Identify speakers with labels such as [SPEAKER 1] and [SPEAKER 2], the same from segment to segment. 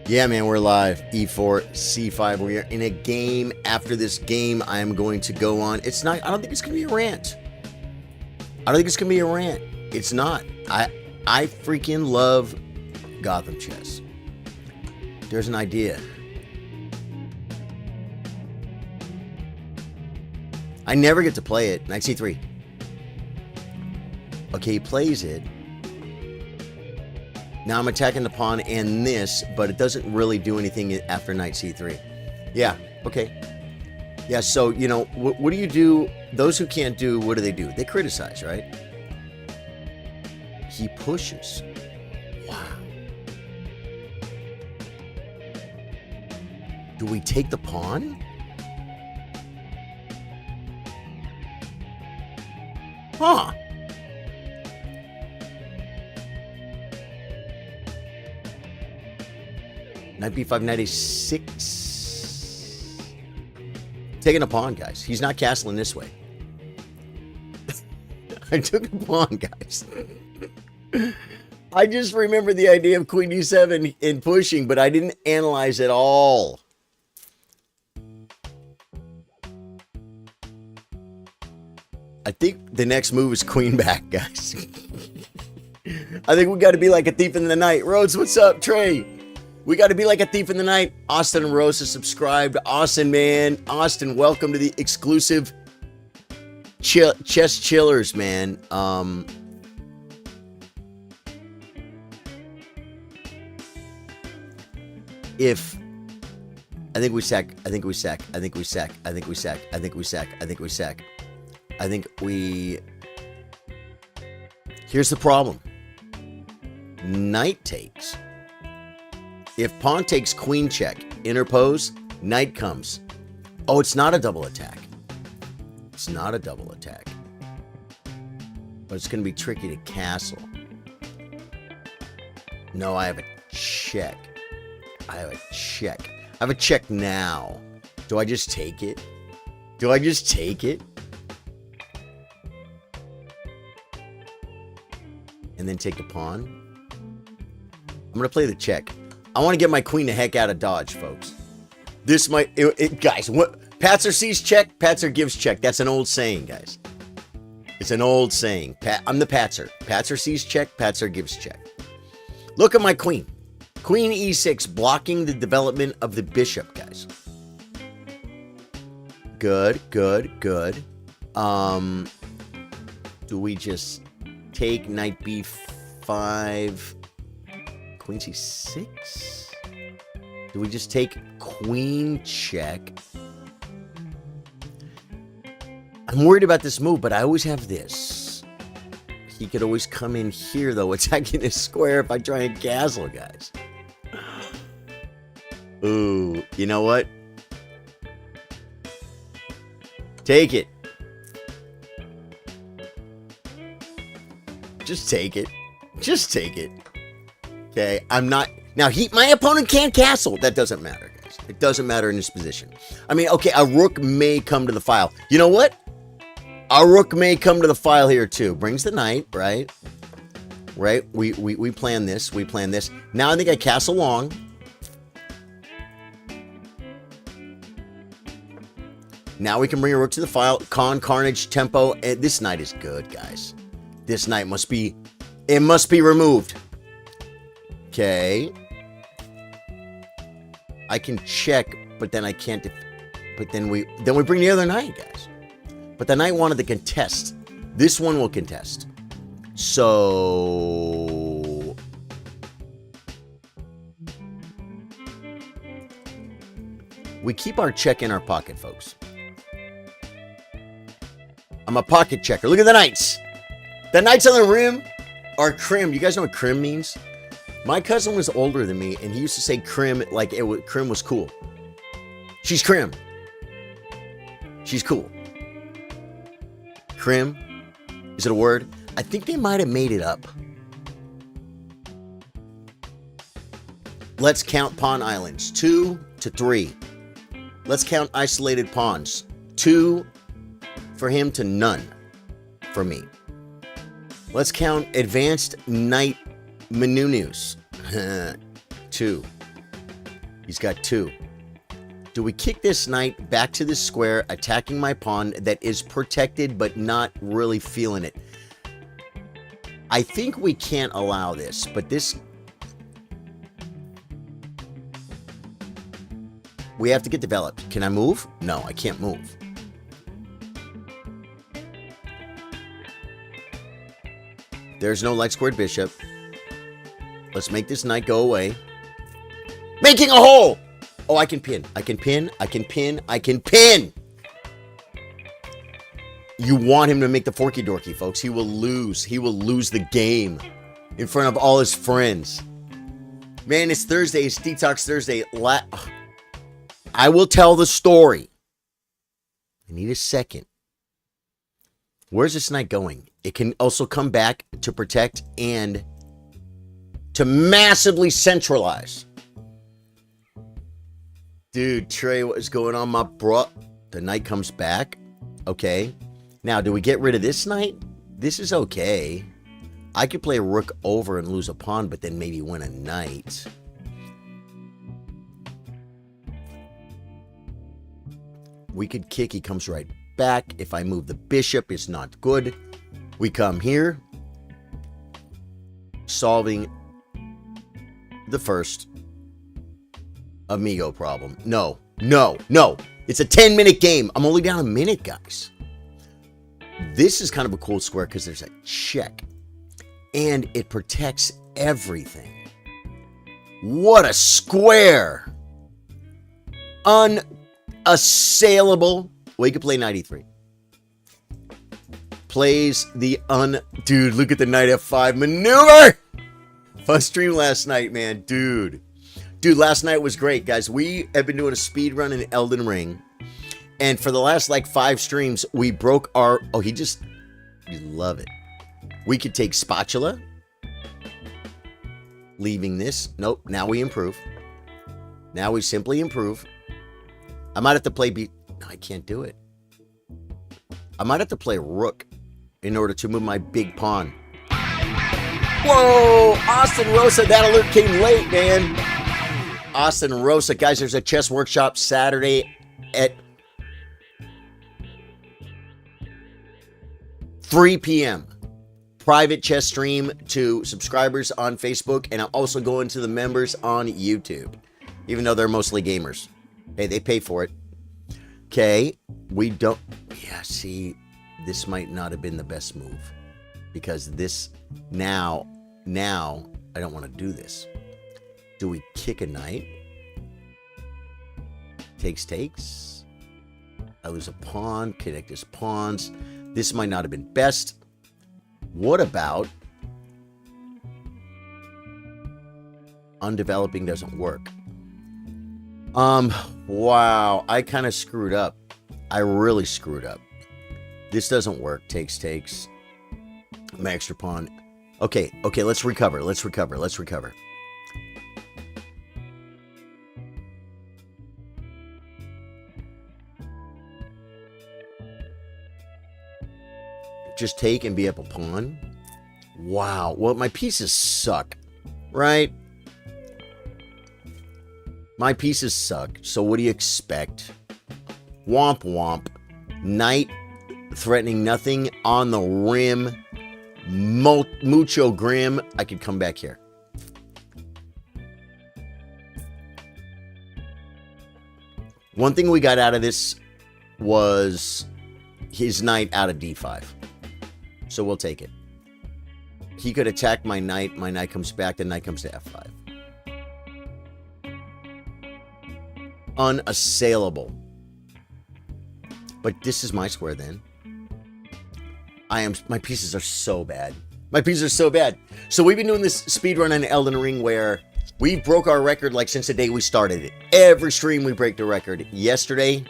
[SPEAKER 1] Yeah, man, we're live. E4, C5. We are in a game. After this game, I am going to go on. It's not, I don't think it's going to be a rant. I don't think it's going to be a rant. It's not. I freaking love Gotham chess. There's an idea. I never get to play it. Knight C3. Okay, he plays it. Now I'm attacking the pawn and this, but it doesn't really do anything after knight c3. Yeah, okay. Yeah, so, you know, what do you do? Those who can't do, what do? They criticize, right? He pushes. Wow. Do we take the pawn? Huh. Knight b5, knight a6. Taking a pawn, guys. He's not castling this way. I took a pawn, guys. I just remember the idea of queen d7 in pushing, but I didn't analyze it all. I think the next move is queen back, guys. I think we got to be like a thief in the night. Rhodes, what's up? Trey. We got to be like a thief in the night. Austin and Rosa subscribed. Austin, man. Austin, welcome to the exclusive chess chillers, man. If I think we sack. I think we sack. I think we sack. I think we sack. I think we sack. I think we sack. I think we. Here's the problem. Knight takes. If pawn takes queen check, interpose, knight comes. Oh, it's not a double attack. It's not a double attack. But it's going to be tricky to castle. No, I have a check. I have a check. I have a check now. Do I just take it? Do I just take it? And then take the pawn? I'm going to play the check. I want to get my queen the heck out of dodge, folks. This might... guys, what... Patzer sees check, Patzer gives check. That's an old saying, guys. It's an old saying. I'm the Patzer. Patzer sees check, Patzer gives check. Look at my queen. Queen e6, blocking the development of the bishop, guys. Good, good, good. Do we just take knight b5... Queen c6? Do we just take queen check? I'm worried about this move, but I always have this. He could always come in here, though, attacking his square if I try and castle, guys. Ooh, you know what? Take it. Just take it. Just take it. Okay, I'm not... Now, my opponent can't castle. That doesn't matter, guys. It doesn't matter in this position. I mean, okay, a rook may come to the file. You know what? A rook may come to the file here, too. Brings the knight, right? Right? We plan this. We plan this. Now I think I castle long. Now we can bring a rook to the file. Carnage, tempo. This knight is good, guys. This knight must be... It must be removed. Okay. I can check, but then I can't. But then we bring the other knight, guys. But the knight wanted to contest. This one will contest. So we keep our check in our pocket, folks. I'm a pocket checker. Look at the knights. The knights on the rim are crim. You guys know what crim means? My cousin was older than me, and he used to say crim like crim was cool. She's crim. She's cool. Crim? Is it a word? I think they might have made it up. Let's count pawn islands. 2 to 3. Let's count isolated pawns. 2 for him to none for me. Let's count advanced knight Menunus. 2. He's got 2. Do we kick this knight back to this square, attacking my pawn that is protected but not really feeling it? I think we can't allow this, but this... We have to get developed. Can I move? No, I can't move. There's no leg squared bishop. Let's make this knight go away. Making a hole! Oh, I can pin. I can pin. I can pin. I can pin! You want him to make the forky dorky, folks. He will lose. He will lose the game in front of all his friends. Man, it's Thursday. It's Detox Thursday. I will tell the story. I need a second. Where's this knight going? It can also come back to protect and to massively centralize. Dude, Trey, what is going on, my bro? The knight comes back. Okay. Now, do we get rid of this knight? This is okay. I could play a rook over and lose a pawn, but then maybe win a knight. We could kick. He comes right back. If I move the bishop, it's not good. We come here. Solving the first amigo problem. No, no, no. It's a 10-minute game. I'm only down a minute, guys. This is kind of a cool square because there's a check. And it protects everything. What a square. Unassailable. Well, you can play knight e3. Plays the Dude, look at the knight f5 maneuver. Fun stream last night, man. Dude, last night was great, guys. We have been doing a speed run in Elden Ring. And for the last, 5 streams, we broke our... Oh, you love it. We could take spatula. Leaving this. Nope, now we improve. Now we simply improve. I might have to play... No, I can't do it. I might have to play rook in order to move my big pawn. Whoa! Austin Rosa, that alert came late, man. Austin Rosa. Guys, there's a chess workshop Saturday at 3 p.m. Private chess stream to subscribers on Facebook, and I'm also going to the members on YouTube, even though they're mostly gamers. Hey, they pay for it. Okay, we don't... Yeah, see, this might not have been the best move. Because this... Now, I don't want to do this. Do we kick a knight? Takes. I lose a pawn, connect his pawns. This might not have been best. What about... Undeveloping doesn't work. Wow, I kind of screwed up. I really screwed up. This doesn't work. Takes. My extra pawn. Okay, let's recover. Just take and be up a pawn. Wow. Well, my pieces suck, right? My pieces suck. So what do you expect? Womp womp. Knight threatening nothing on the rim. Mucho grim. I could come back here. One thing we got out of this was his knight out of d5. So we'll take it. He could attack my knight. My knight comes back. The knight comes to f5. Unassailable. But this is my square then. My pieces are so bad. So we've been doing this speed run on Elden Ring where we broke our record since the day we started it. Every stream we break the record. Yesterday,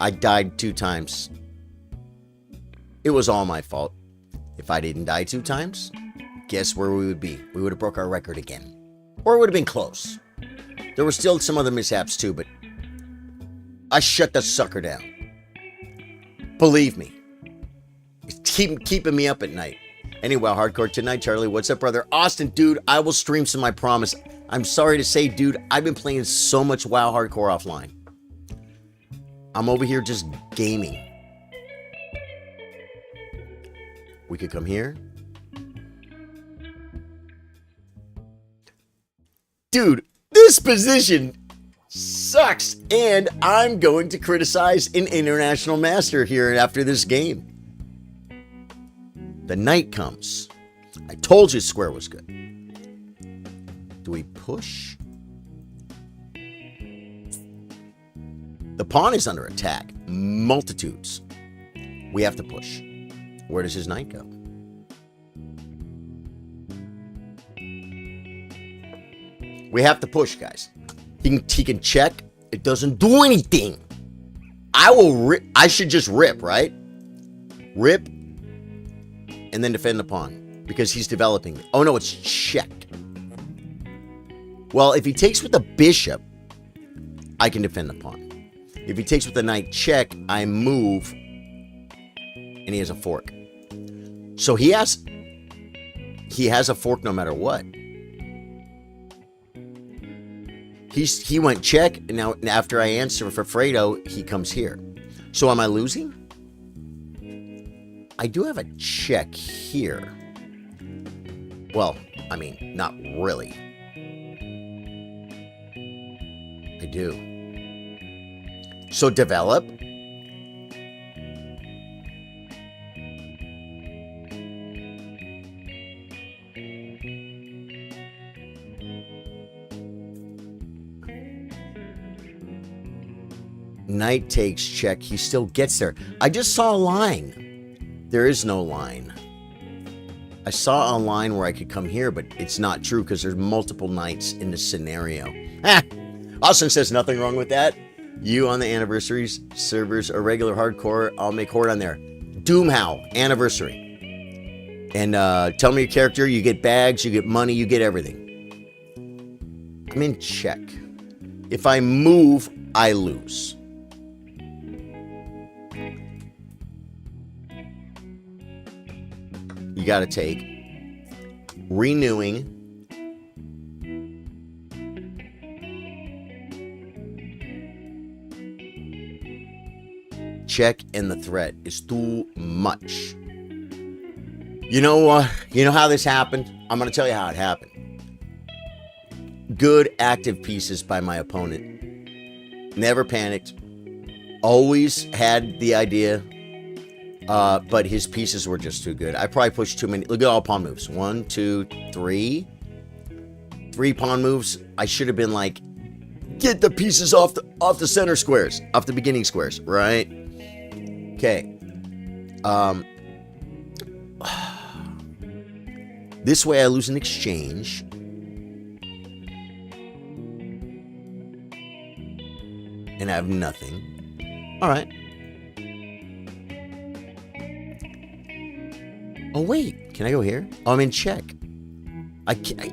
[SPEAKER 1] I died 2 times. It was all my fault. If I didn't die 2 times, guess where we would be? We would have broke our record again. Or it would have been close. There were still some other mishaps too, but I shut the sucker down. Believe me. It's keeping me up at night. Anyway, hardcore tonight, Charlie. What's up, brother? Austin, dude, I will stream some, I promise. I'm sorry to say, dude, I've been playing so much WoW Hardcore offline. I'm over here just gaming. We could come here. Dude, this position sucks, and I'm going to criticize an international master here after this game. The knight comes. I told you square was good. Do we push? The pawn is under attack. Multitudes. We have to push. Where does his knight go? We have to push, guys. He can check. It doesn't do anything. I will rip. I should just rip, right? Rip. And then defend the pawn. Because he's developing. Oh, no, it's check. Well, if he takes with the bishop, I can defend the pawn. If he takes with the knight check, I move. And he has a fork. So he has a fork no matter what. He went check, and now after I answer for Fredo, he comes here. So am I losing? I do have a check here. Well, I mean, not really. I do. So develop. Knight takes check. He still gets there. I just saw a line. There is no line. I saw a line where I could come here, but it's not true because there's multiple knights in the scenario. Ah! Austin says nothing wrong with that. You on the anniversaries servers are regular hardcore. I'll make horde on there. Doomhow anniversary. And tell me your character. You get bags. You get money. You get everything. I'm in check. If I move, I lose. You got to take. Renewing. Check, and the threat is too much. You know how this happened? I'm going to tell you how it happened. Good active pieces by my opponent. Never panicked. Always had the idea. But his pieces were just too good. I probably pushed too many. Look at all pawn moves. 1, 2, 3. 3 pawn moves. I should have been like, get the pieces off the center squares, off the beginning squares, right? Okay. This way I lose an exchange. And I have nothing. All right. Oh, wait. Can I go here? Oh, I'm in check.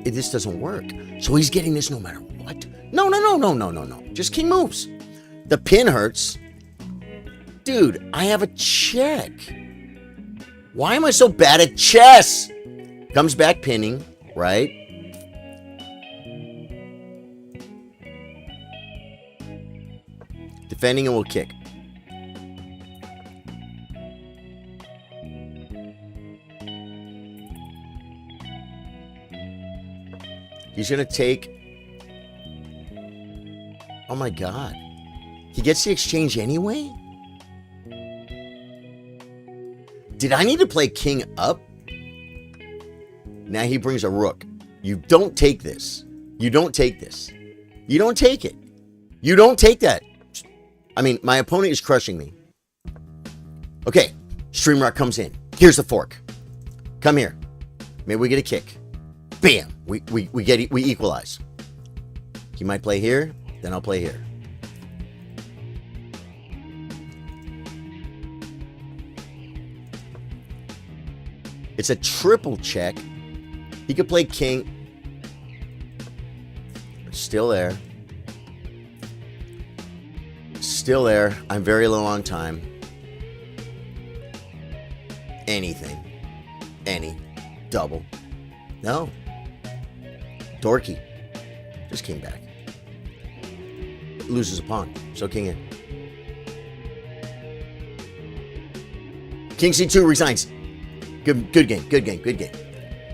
[SPEAKER 1] This doesn't work. So he's getting this no matter what? No. Just king moves. The pin hurts. Dude, I have a check. Why am I so bad at chess? Comes back pinning, right? Defending and we'll kick. He's going to take... Oh my god. He gets the exchange anyway? Did I need to play king up? Now he brings a rook. You don't take this. You don't take this. You don't take it. You don't take that. I mean, my opponent is crushing me. Okay. Streamrock comes in. Here's the fork. Come here. Maybe we get a kick. Bam. We equalize. He might play here. Then I'll play here. It's a triple check. He could play king. Still there. Still there. I'm very low on time. Anything. Any. Double. No. Dorky. Just king back. Loses a pawn. So king in. King C2 resigns. Good game. Good game. Good game.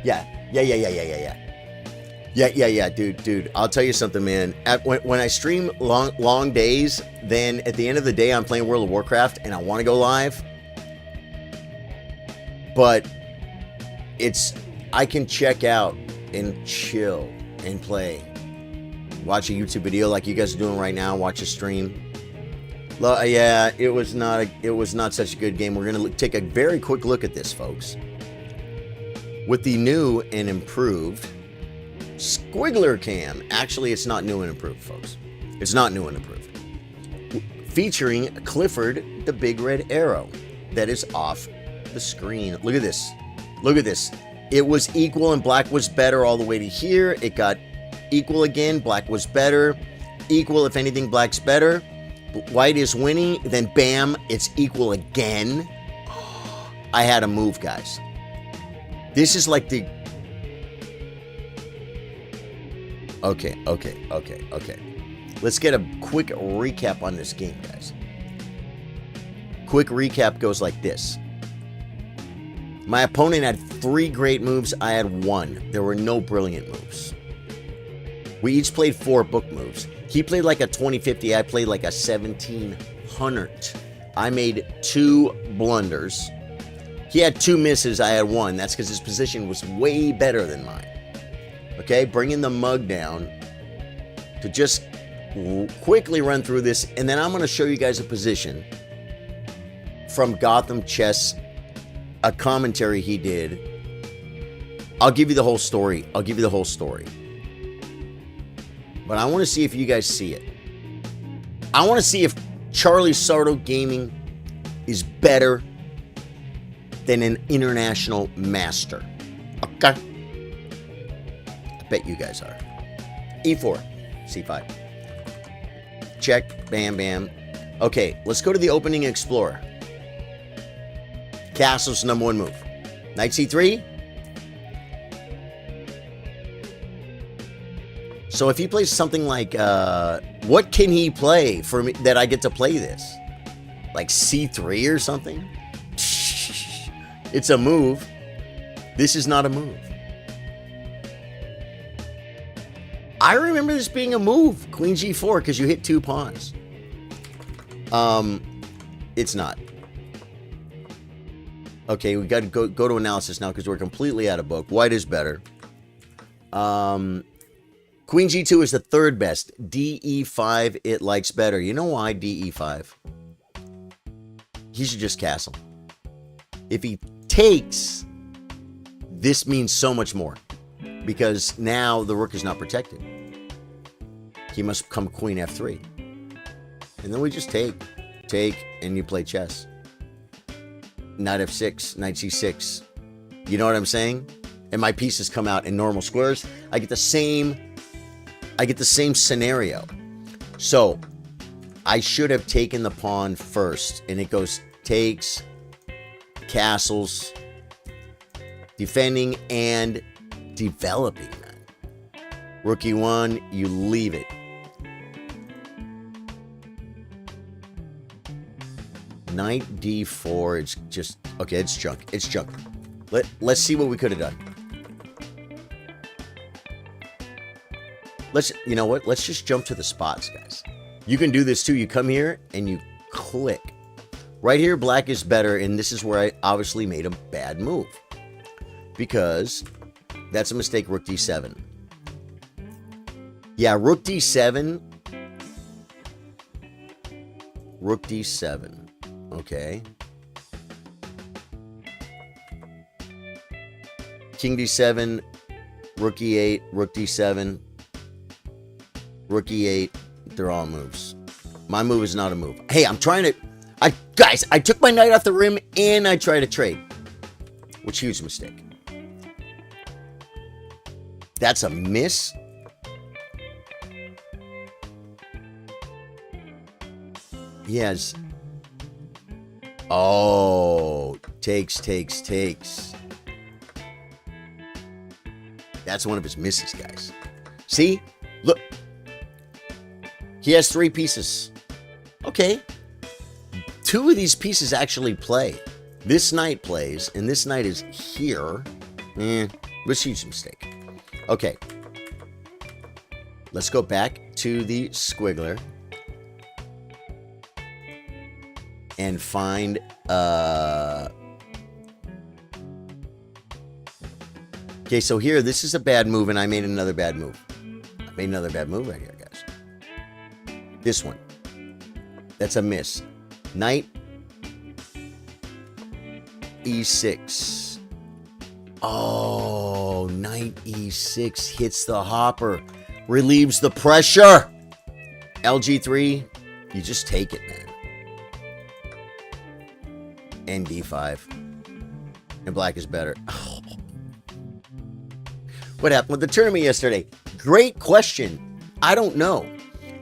[SPEAKER 1] Yeah. Yeah, dude. I'll tell you something, man. When I stream long days, then at the end of the day, I'm playing World of Warcraft and I want to go live. But I can check out and chill and play. Watch a YouTube video like you guys are doing right now. Watch a stream. Yeah, it was not such a good game. We're gonna take a very quick look at this, folks. With the new and improved Squiggler Cam. Actually, it's not new and improved, folks. It's not new and improved. Featuring Clifford, the big red arrow that is off the screen. Look at this. Look at this. It was equal and black was better all the way to here. It got equal again. Black was better. Equal, if anything, black's better. White is winning. Then, bam, it's equal again. I had a move, guys. This is like the... Okay. Let's get a quick recap on this game, guys. Quick recap goes like this. My opponent had 3 great moves. I had 1. There were no brilliant moves. We each played 4 book moves. He played like a 2050. I played like a 1700. I made 2 blunders. He had 2 misses. I had 1. That's because his position was way better than mine. Okay, bringing the mug down to just quickly run through this, and then I'm going to show you guys a position from Gotham Chess, a commentary he did. I'll give you the whole story. But I want to see if you guys see it. I want to see if Charlie Sardo Gaming is better than an international master. Okay? I bet you guys are. E4, C5. Check, bam, bam. Okay, let's go to the opening Explorer. Castle's number 1 move. Knight C3. So if he plays something like, what can he play for me that I get to play this? Like C3 or something? It's a move. This is not a move. I remember this being a move. Queen G4 because you hit 2 pawns. It's not. Okay, we got to go to analysis now because we're completely out of book. White is better. Queen G2 is the 3rd best. DE5 it likes better. You know why DE5? He should just castle. If he takes, this means so much more. Because now the rook is not protected. He must come Queen F3. And then we just take, and you play chess. Knight F6, Knight C6. You know what I'm saying? And my pieces come out in normal squares. I get the same scenario. So I should have taken the pawn first. And it goes takes, castles, defending, and developing, man. Rook E1, you leave it. Knight D4, it's just, okay, it's junk. It's junk. Let's see what we could have done. You know what? Let's just jump to the spots, guys. You can do this too. You come here and you click. Right here, black is better, and this is where I obviously made a bad move. Because that's a mistake, Rook D7. Yeah, Rook D7. Rook D7. Okay. King D7, Rook E8, Rook D7, Rook E8. They're all moves. My move is not a move. Hey, I'm trying to... Guys, I took my knight off the rim and I tried to trade. Which huge mistake. That's a miss. Yes. Oh, takes. That's one of his misses, guys. See? Look, He has 3 pieces. Okay. 2 of these pieces actually play. This knight plays, and this knight is here. Was a huge mistake. Okay. Let's go back to the squiggler. And find... Okay, so here, this is a bad move, and I made another bad move. I made another bad move right here, guys. This one. That's a miss. Knight E6. Oh, knight E6 hits the hopper. Relieves the pressure. LG3, you just take it, man. And D5. And black is better. Oh. What happened with the tournament yesterday? Great question. I don't know.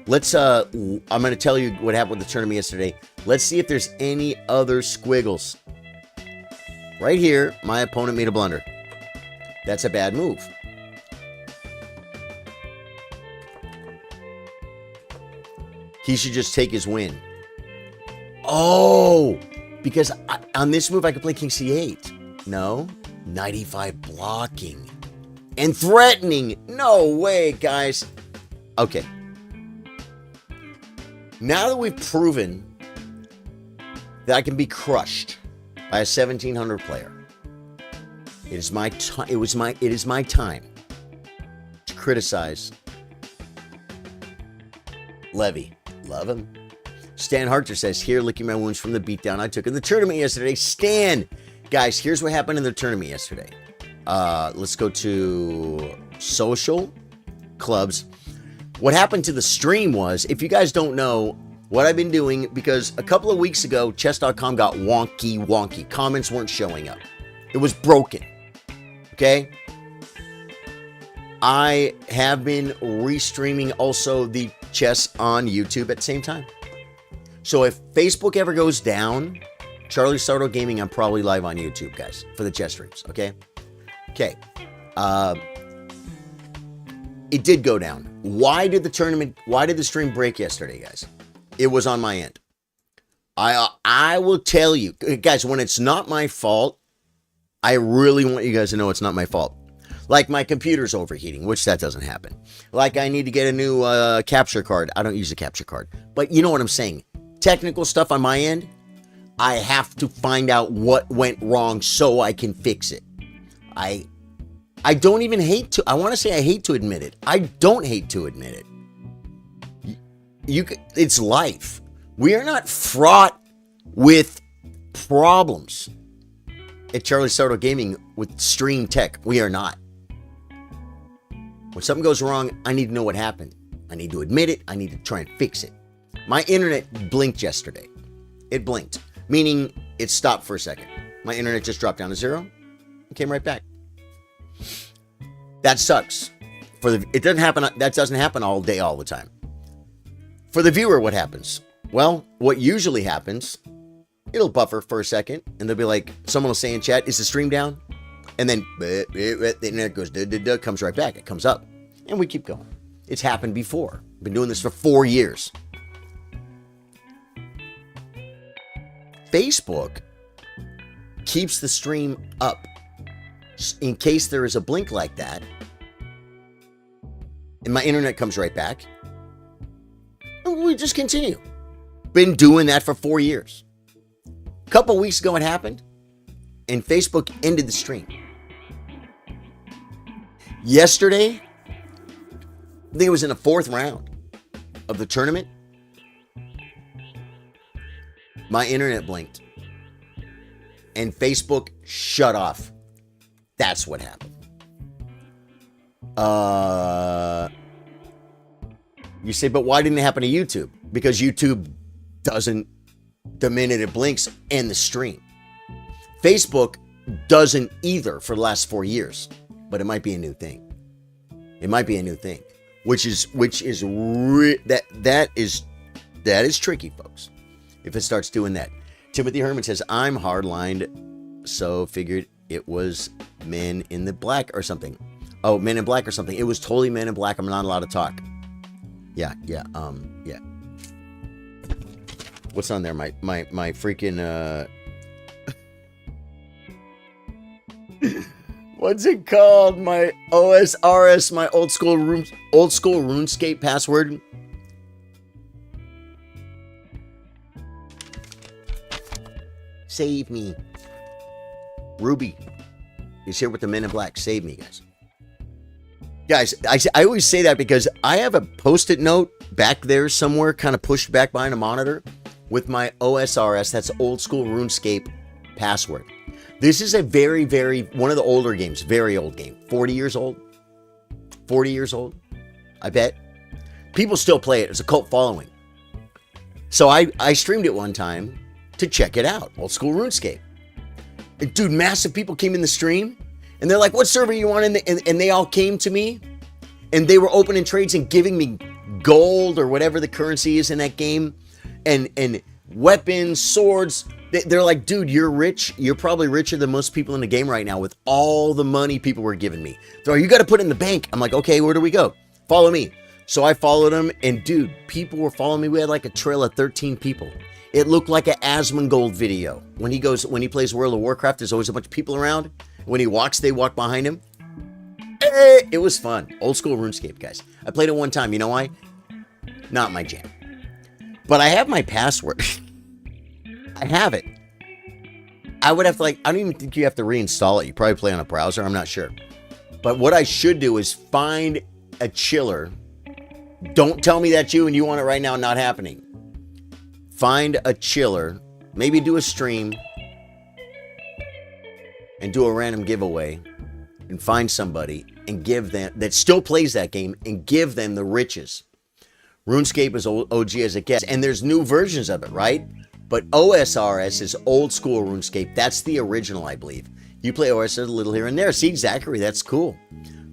[SPEAKER 1] Let's, I'm going to tell you what happened with the tournament yesterday. Let's see if there's any other squiggles. Right here, my opponent made a blunder. That's a bad move. He should just take his win. Oh, because on this move, I could play King C8. No, Knight E5 blocking and threatening. No way, guys. Okay. Now that we've proven that I can be crushed by a 1700 player, it is my time to criticize Levy. Love him. Stan Harter says, here, licking my wounds from the beatdown I took in the tournament yesterday. Stan! Guys, here's what happened in the tournament yesterday. Let's go to social clubs. What happened to the stream was, if you guys don't know what I've been doing, because a couple of weeks ago, chess.com got wonky. Comments weren't showing up. It was broken. Okay? I have been restreaming also the chess on YouTube at the same time. So if Facebook ever goes down, Charlie Sardo Gaming, I'm probably live on YouTube, guys, for the chess streams, okay? Okay. It did go down. Why did the stream break yesterday, guys? It was on my end. I will tell you, guys, when it's not my fault, I really want you guys to know it's not my fault. Like my computer's overheating, which that doesn't happen. Like I need to get a new capture card. I don't use a capture card. But you know what I'm saying. Technical stuff on my end, I have to find out what went wrong so I can fix it. I don't even hate to, I want to say I hate to admit it. I don't hate to admit it. It's life. We are not fraught with problems at Charlie Sardo Gaming with stream tech. We are not. When something goes wrong, I need to know what happened. I need to admit it. I need to try and fix it. My internet blinked yesterday. It blinked, meaning it stopped for a second. My internet just dropped down to 0 and came right back. That sucks. It doesn't happen. That doesn't happen all day, all the time. For the viewer, what happens? Well, what usually happens, it'll buffer for a second, and they'll be like, someone will say in chat, "Is the stream down?" And then the internet goes, comes right back. It comes up, and we keep going. It's happened before. I've been doing this for 4 years. Facebook keeps the stream up in case there is a blink like that, and my internet comes right back, and we just continue. Been doing that for 4 years. A couple weeks ago it happened, and Facebook ended the stream. Yesterday, I think it was in the 4th round of the tournament, my internet blinked, and Facebook shut off. That's what happened. You say, but why didn't it happen to YouTube? Because YouTube doesn't, the minute it blinks, end the stream. Facebook doesn't either for the last 4 years, but it might be a new thing. It might be a new thing, which is that is tricky, folks. If it starts doing that. Timothy Herman says, I'm hardlined, so figured it was Men in the Black or something. Oh, Men in Black or something. It was totally Men in Black. I'm not allowed to talk. Yeah. What's on there? My freaking what's it called? My OSRS, my old school RuneScape password. Save me. Ruby is here with the Men in Black. Save me, guys. Guys, I always say that because I have a Post-it note back there somewhere, kind of pushed back behind a monitor, with my OSRS, that's old school RuneScape password. This is a very, one of the older games, very old game. 40 years old. 40 years old, I bet. People still play it. It's a cult following. So I streamed it one time to check it out. Old school RuneScape. And dude, massive people came in the stream. And they're like, what server you want? And they all came to me. And they were opening trades and giving me gold or whatever the currency is in that game. And weapons, swords. They're like, dude, you're rich. You're probably richer than most people in the game right now with all the money people were giving me. So you got to put it in the bank. I'm like, okay, where do we go? Follow me. So I followed them. And dude, people were following me. We had like a trail of 13 people. It looked like an Asmongold video. When he plays World of Warcraft, there's always a bunch of people around. When he walks, they walk behind him. It was fun. Old school RuneScape, guys. I played it one time. You know why? Not my jam. But I have my password. I have it. I would have to, I don't even think you have to reinstall it. You probably play on a browser. I'm not sure. But what I should do is find a chiller. Don't tell me that's you and you want it right now. Not happening. Find a chiller. Maybe do a stream. And do a random giveaway. And find somebody and give them, that still plays that game, and give them the riches. RuneScape is OG as it gets. And there's new versions of it, right? But OSRS is old school RuneScape. That's the original, I believe. You play OSRS a little here and there. See, Zachary, that's cool.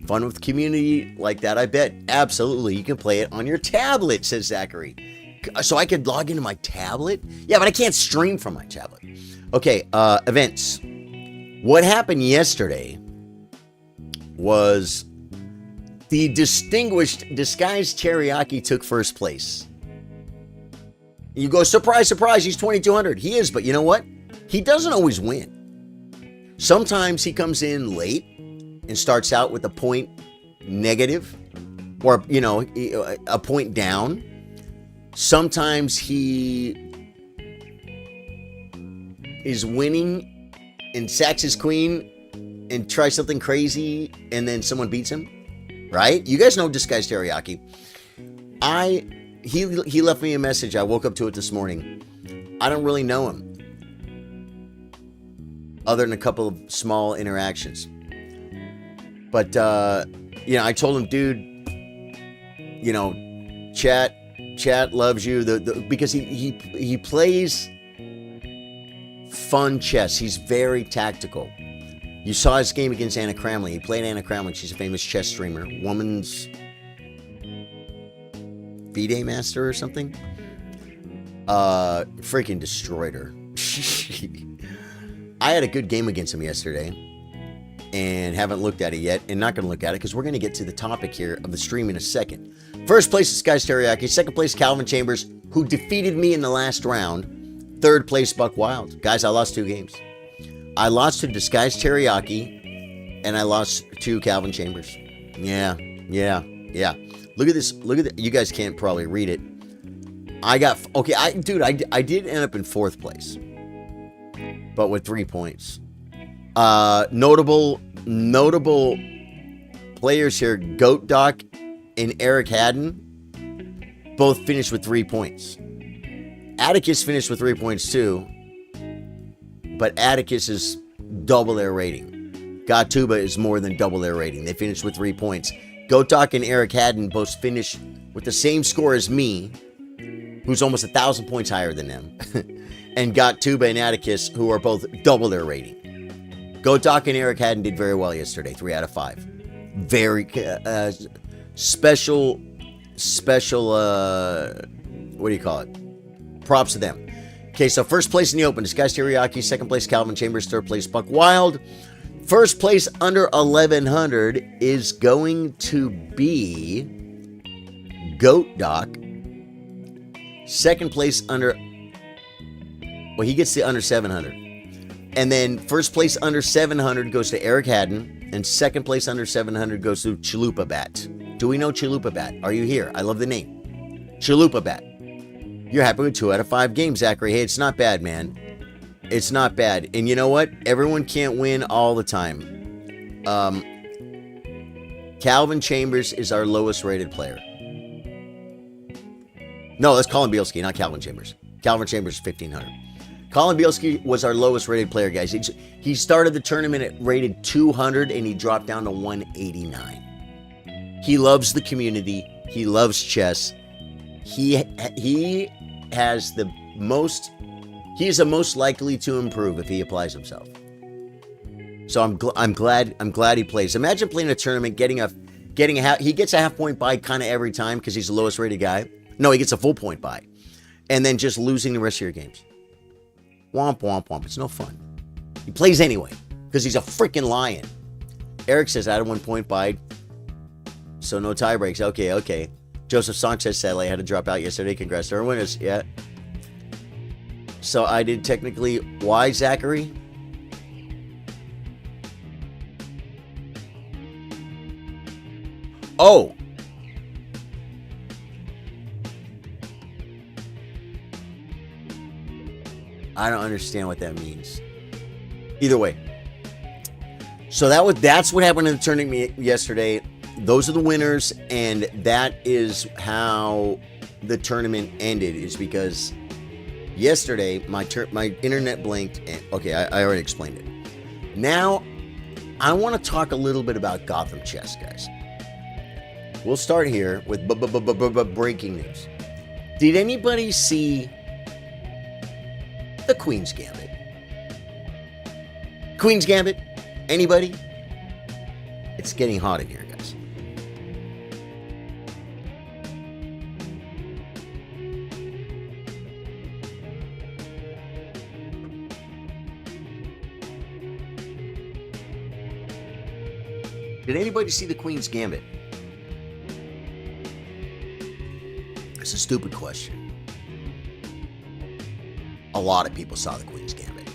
[SPEAKER 1] Fun with community like that, I bet. Absolutely. You can play it on your tablet, says Zachary. So I could log into my tablet? Yeah, but I can't stream from my tablet. Okay, events. What happened yesterday was the distinguished Disguised Teriyaki took first place. You go, surprise, surprise, he's 2,200. He is, but you know what? He doesn't always win. Sometimes he comes in late and starts out with a point negative or, a point down. Sometimes he is winning and sacks his queen and tries something crazy and then someone beats him. Right? You guys know Disguised Teriyaki. He left me a message. I woke up to it this morning. I don't really know him. Other than a couple of small interactions. But, I told him, dude, chat loves you. Because he plays fun chess. He's very tactical. You saw his game against Anna Cramley. He played Anna Cramley. She's a famous chess streamer. Woman's V-Day Master or something. Freaking destroyed her. I had a good game against him yesterday. And haven't looked at it yet. And not going to look at it because we're going to get to the topic here of the stream in a second. First place is Disguised Teriyaki. Second place, Calvin Chambers, who defeated me in the last round. Third place, Buck Wild. Guys, I lost 2 games. I lost to Disguised Teriyaki, and I lost to Calvin Chambers. Yeah. Look at this. Look at that. You guys can't probably read it. I did end up in 4th place, but with 3 points. Notable players here: Goat Doc and Eric Hadden, both finished with 3 points. Atticus finished with 3 points too. But Atticus is double their rating. Gatuba is more than double their rating. They finished with 3 points. Gotok and Eric Hadden both finished with the same score as me, who's almost 1,000 points higher than them. And Gatuba and Atticus, who are both double their rating. Gotok and Eric Hadden did very well yesterday, 3 out of 5. Very special, what do you call it? Props to them. Okay, so first place in the Open, Disguised Teriyaki. Second place, Calvin Chambers. Third place, Buck Wild. First place under 1,100 is going to be Goat Doc. Second place under... Well, he gets the under 700. And then first place under 700 goes to Eric Hadden. And second place under 700 goes to Chalupa Bat. Do we know Chalupa Bat? Are you here? I love the name. Chalupa Bat. You're happy with 2 out of 5 games, Zachary. Hey, it's not bad, man. It's not bad. And you know what? Everyone can't win all the time. Calvin Chambers is our lowest rated player. No, that's Colin Bielski, not Calvin Chambers. Calvin Chambers is 1,500. Colin Bielski was our lowest rated player, guys. He started the tournament at rated 200 and he dropped down to 189. He loves the community. He loves chess. He has the most... He is the most likely to improve if he applies himself. So I'm glad he plays. Imagine playing a tournament, he gets a half point bye kind of every time because he's the lowest rated guy. No, he gets a full point bye, and then just losing the rest of your games. Womp womp womp. It's no fun. He plays anyway because he's a freaking lion. Eric says I had a 1 point bye, so no tie breaks. Okay. Joseph Song says sadly I had to drop out yesterday. Congrats to our winners. Yeah. So I did technically. Why, Zachary? Oh. I don't understand what that means. Either way. So that's what happened in the tournament yesterday. Those are the winners, and that is how the tournament ended, is because yesterday my internet blinked and okay, I already explained it. Now I want to talk a little bit about Gotham Chess, guys. We'll start here with breaking news. Did anybody see the Queen's Gambit? Queen's Gambit? Anybody? It's getting hot in here, guys. Did anybody see the Queen's Gambit? It's a stupid question. A lot of people saw the Queen's Gambit.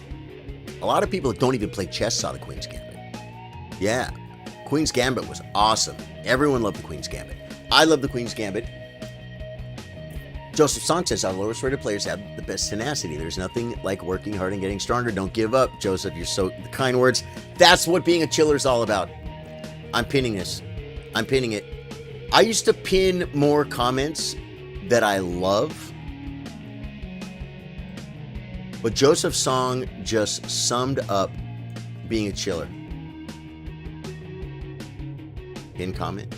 [SPEAKER 1] A lot of people that don't even play chess saw the Queen's Gambit. Yeah. Queen's Gambit was awesome. Everyone loved the Queen's Gambit. I love the Queen's Gambit. Joseph Song says our lowest rated players have the best tenacity. There's nothing like working hard and getting stronger. Don't give up. Joseph, you're so the kind words. That's what being a chiller is all about. I'm pinning this. I'm pinning it. I used to pin more comments that I love. But Joseph Song just summed up being a chiller. Pin comment.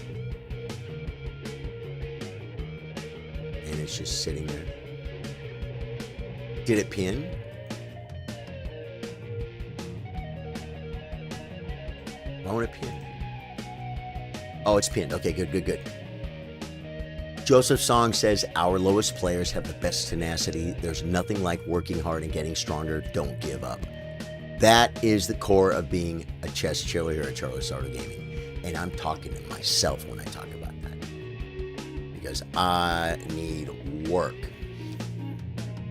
[SPEAKER 1] And it's just sitting there. Did it pin? I want to pin. Oh, it's pinned. Okay, good. Joseph Song says, our lowest players have the best tenacity. There's nothing like working hard and getting stronger. Don't give up. That is the core of being a chess chiller here at Charlie Sardo Gaming. And I'm talking to myself when I talk about that. Because I need work.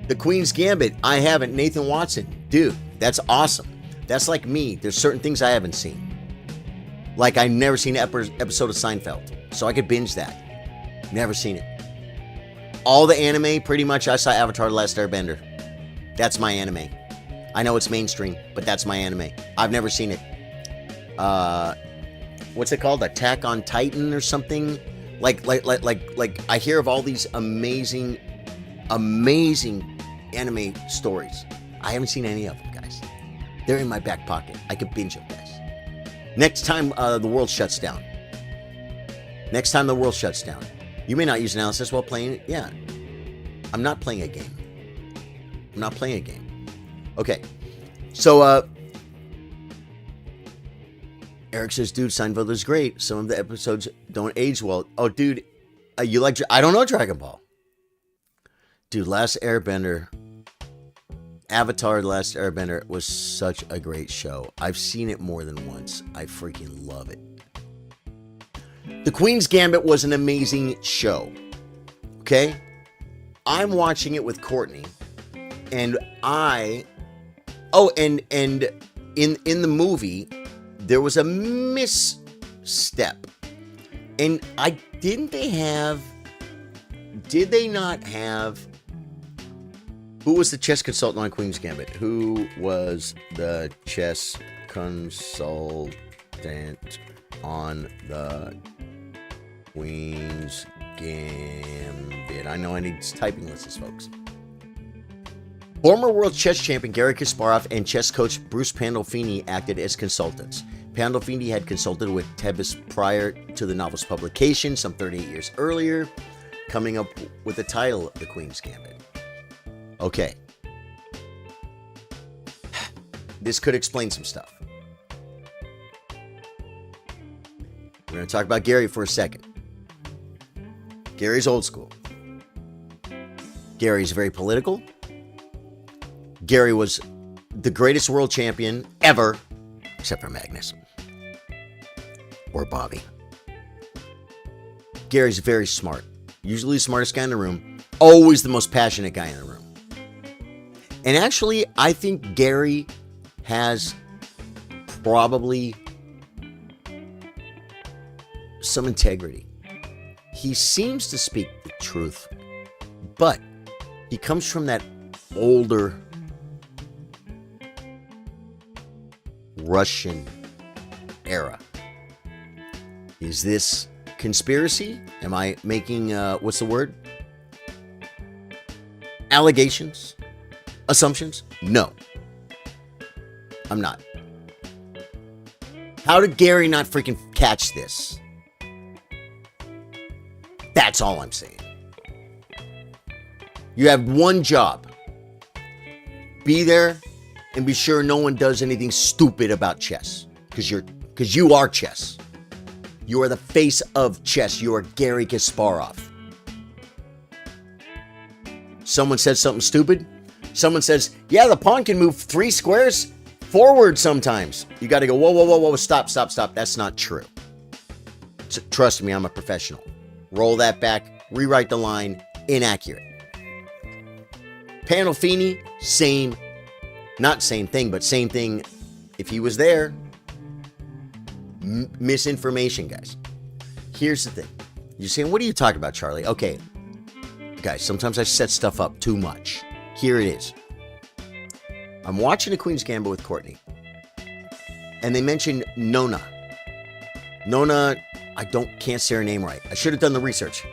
[SPEAKER 1] The Queen's Gambit, I haven't. Nathan Watson, dude, that's awesome. That's like me. There's certain things I haven't seen. Like I've never seen an episode of Seinfeld. So I could binge that. Never seen it. All the anime, pretty much, I saw Avatar: The Last Airbender. That's my anime. I know it's mainstream, but that's my anime. I've never seen it. What's it called? Attack on Titan or something? Like I hear of all these amazing anime stories. I haven't seen any of them, guys. They're in my back pocket. I could binge them, guys. Next time the world shuts down. Next time the world shuts down. You may not use analysis while playing it. Yeah. I'm not playing a game. I'm not playing a game. Okay. So, Eric says, dude, Seinfeld is great. Some of the episodes don't age well. Oh, dude, you like... I don't know Dragon Ball. Dude, Last Airbender... Avatar: The Last Airbender was such a great show. I've seen it more than once. I freaking love it. The Queen's Gambit was an amazing show. Okay? I'm watching it with Courtney, and and in the movie, there was a misstep. And did they not have, who was the chess consultant on Queen's Gambit? Who was the chess consultant on the Queen's Gambit? I know I need typing lists, folks. Former world chess champion Garry Kasparov and chess coach Bruce Pandolfini acted as consultants. Pandolfini had consulted with Tebbis prior to the novel's publication some 38 years earlier, coming up with the title of The Queen's Gambit. Okay. This could explain some stuff. We're going to talk about Garry for a second. Gary's old school. Gary's very political. Garry was the greatest world champion ever, except for Magnus. Or Bobby. Gary's very smart. Usually the smartest guy in the room. Always the most passionate guy in the room. And actually, I think Garry has probably some integrity. He seems to speak the truth, but he comes from that older Russian era. Is this conspiracy? Am I making, what's the word? Allegations? Assumptions? No. I'm not. How did Garry not freaking catch this? That's all I'm saying. You have one job. Be there and be sure no one does anything stupid about chess. Because you are chess. You are the face of chess. You are Garry Kasparov. Someone says something stupid. Someone says, yeah, the pawn can move 3 squares forward sometimes. You got to go, whoa, stop. That's not true. Trust me, I'm a professional. Roll that back, rewrite the line, inaccurate. Pandolfini, not same thing, but same thing if he was there. Misinformation, guys. Here's the thing. You're saying, what are you talking about, Charlie? Okay, guys, sometimes I set stuff up too much. Here it is. I'm watching The Queen's Gambit with Courtney, and they mentioned Nona. Nona, can't say her name right. I should have done the research.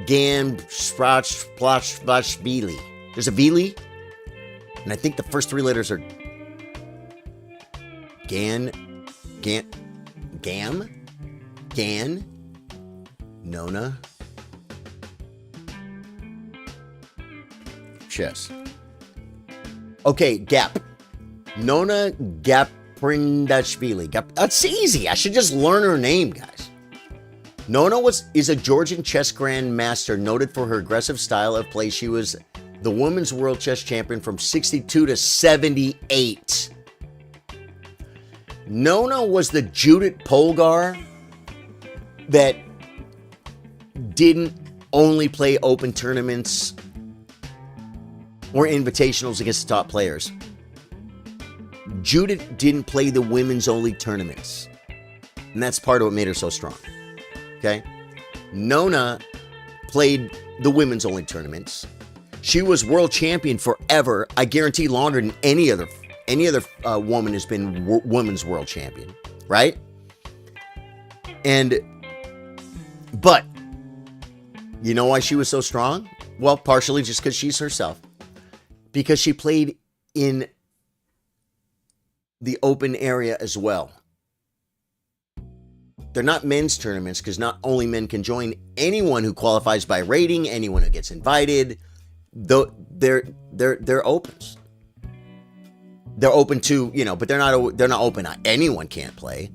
[SPEAKER 1] Splashvili. There's a Vili, and I think the first 3 letters are Gam, Nona, chess. Okay, Gap. Nona Gaprindashvili. That's easy. I should just learn her name, guys. Nona is a Georgian chess grandmaster noted for her aggressive style of play. She was the women's world chess champion from 62 to 78. Nona was the Judith Polgar that didn't only play open tournaments or invitationals against the top players. Judith didn't play the women's only tournaments. And that's part of what made her so strong. Okay? Nona played the women's only tournaments. She was world champion forever. I guarantee longer than any other woman has been women's world champion, right? But you know why she was so strong? Well, partially just because she's herself. Because she played in the open area as well. They're not men's tournaments because not only men can join. Anyone who qualifies by rating, anyone who gets invited, though they're opens. They're open to, but they're not open. Anyone can't play.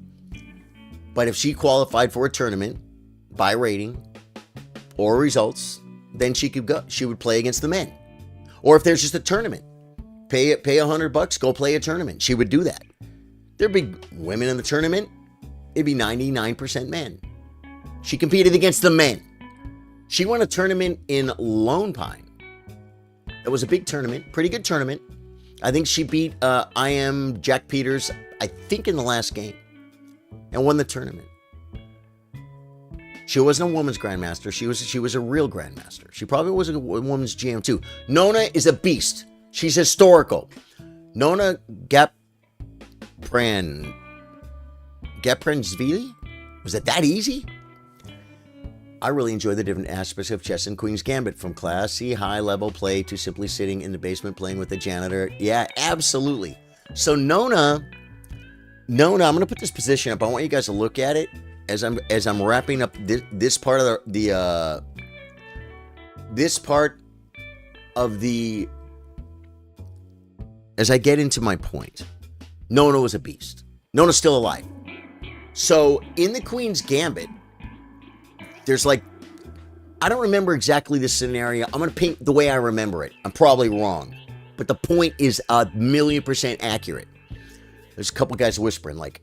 [SPEAKER 1] But if she qualified for a tournament by rating or results, then she could go. She would play against the men. Or if there's just a tournament, pay $100, go play a tournament. She would do that. There'd be women in the tournament. It'd be 99% men. She competed against the men. She won a tournament in Lone Pine. It was a big tournament, pretty good tournament. I think she beat I Am Jack Peters, I think in the last game, and won the tournament. She wasn't a woman's grandmaster. She was a real grandmaster. She probably was a woman's GM too. Nona is a beast. She's historical. Nona Gapranzvili? Was it that easy? I really enjoy the different aspects of chess and Queen's Gambit, from classy, high-level play to simply sitting in the basement playing with the janitor. Yeah, absolutely. So Nona, I'm going to put this position up. I want you guys to look at it as I'm wrapping up this part of as I get into my point. Nona was a beast. Nona's still alive. So in the Queen's Gambit, there's like, I don't remember exactly the scenario. I'm going to paint the way I remember it. I'm probably wrong, but the point is 1,000,000% accurate. There's a couple guys whispering like,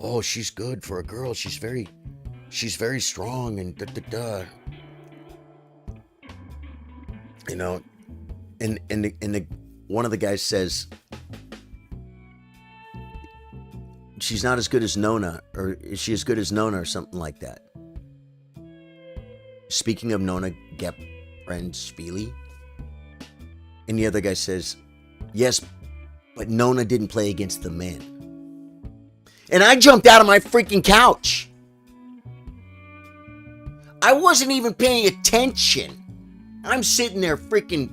[SPEAKER 1] "Oh, she's good for a girl. She's very strong and da." You know, and one of the guys says, "She's not as good as Nona, or is she as good as Nona," or something like that. Speaking of Nona Gapranzvili, and the other guy says, "Yes, but Nona didn't play against the men." And I jumped out of my freaking couch. I wasn't even paying attention. I'm sitting there freaking,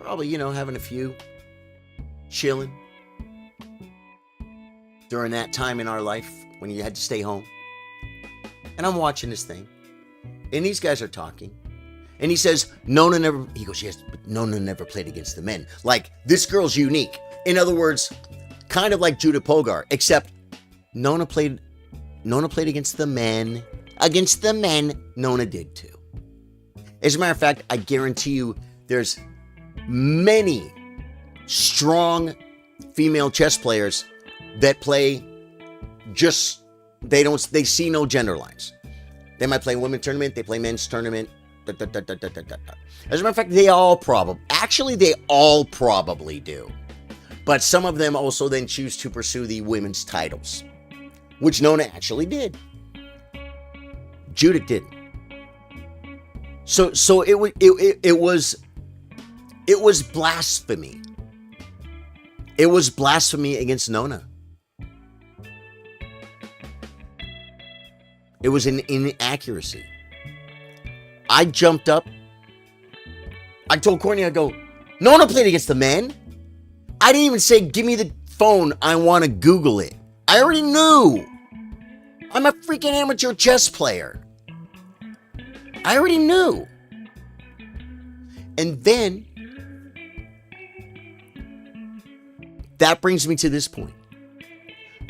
[SPEAKER 1] probably, having a few, chilling during that time in our life when you had to stay home. And I'm watching this thing, and these guys are talking, and he says, he goes, "Yes, but Nona never played against the men. Like, this girl's unique." In other words, kind of like Judith Polgar, except Nona played against the men. Against the men, Nona did too. As a matter of fact, I guarantee you there's many strong female chess players that play they see no gender lines. They might play women's tournament, they play men's tournament. As a matter of fact, they all probably do. But some of them also then choose to pursue the women's titles, which Nona actually did. Judith didn't. So it was blasphemy. It was blasphemy against Nona. It was an inaccuracy. I jumped up. I told Courtney, I go, "Nona played against the men." I didn't even say, "Give me the phone, I want to Google it." I already knew. I'm a freaking amateur chess player. I already knew. And then, that brings me to this point.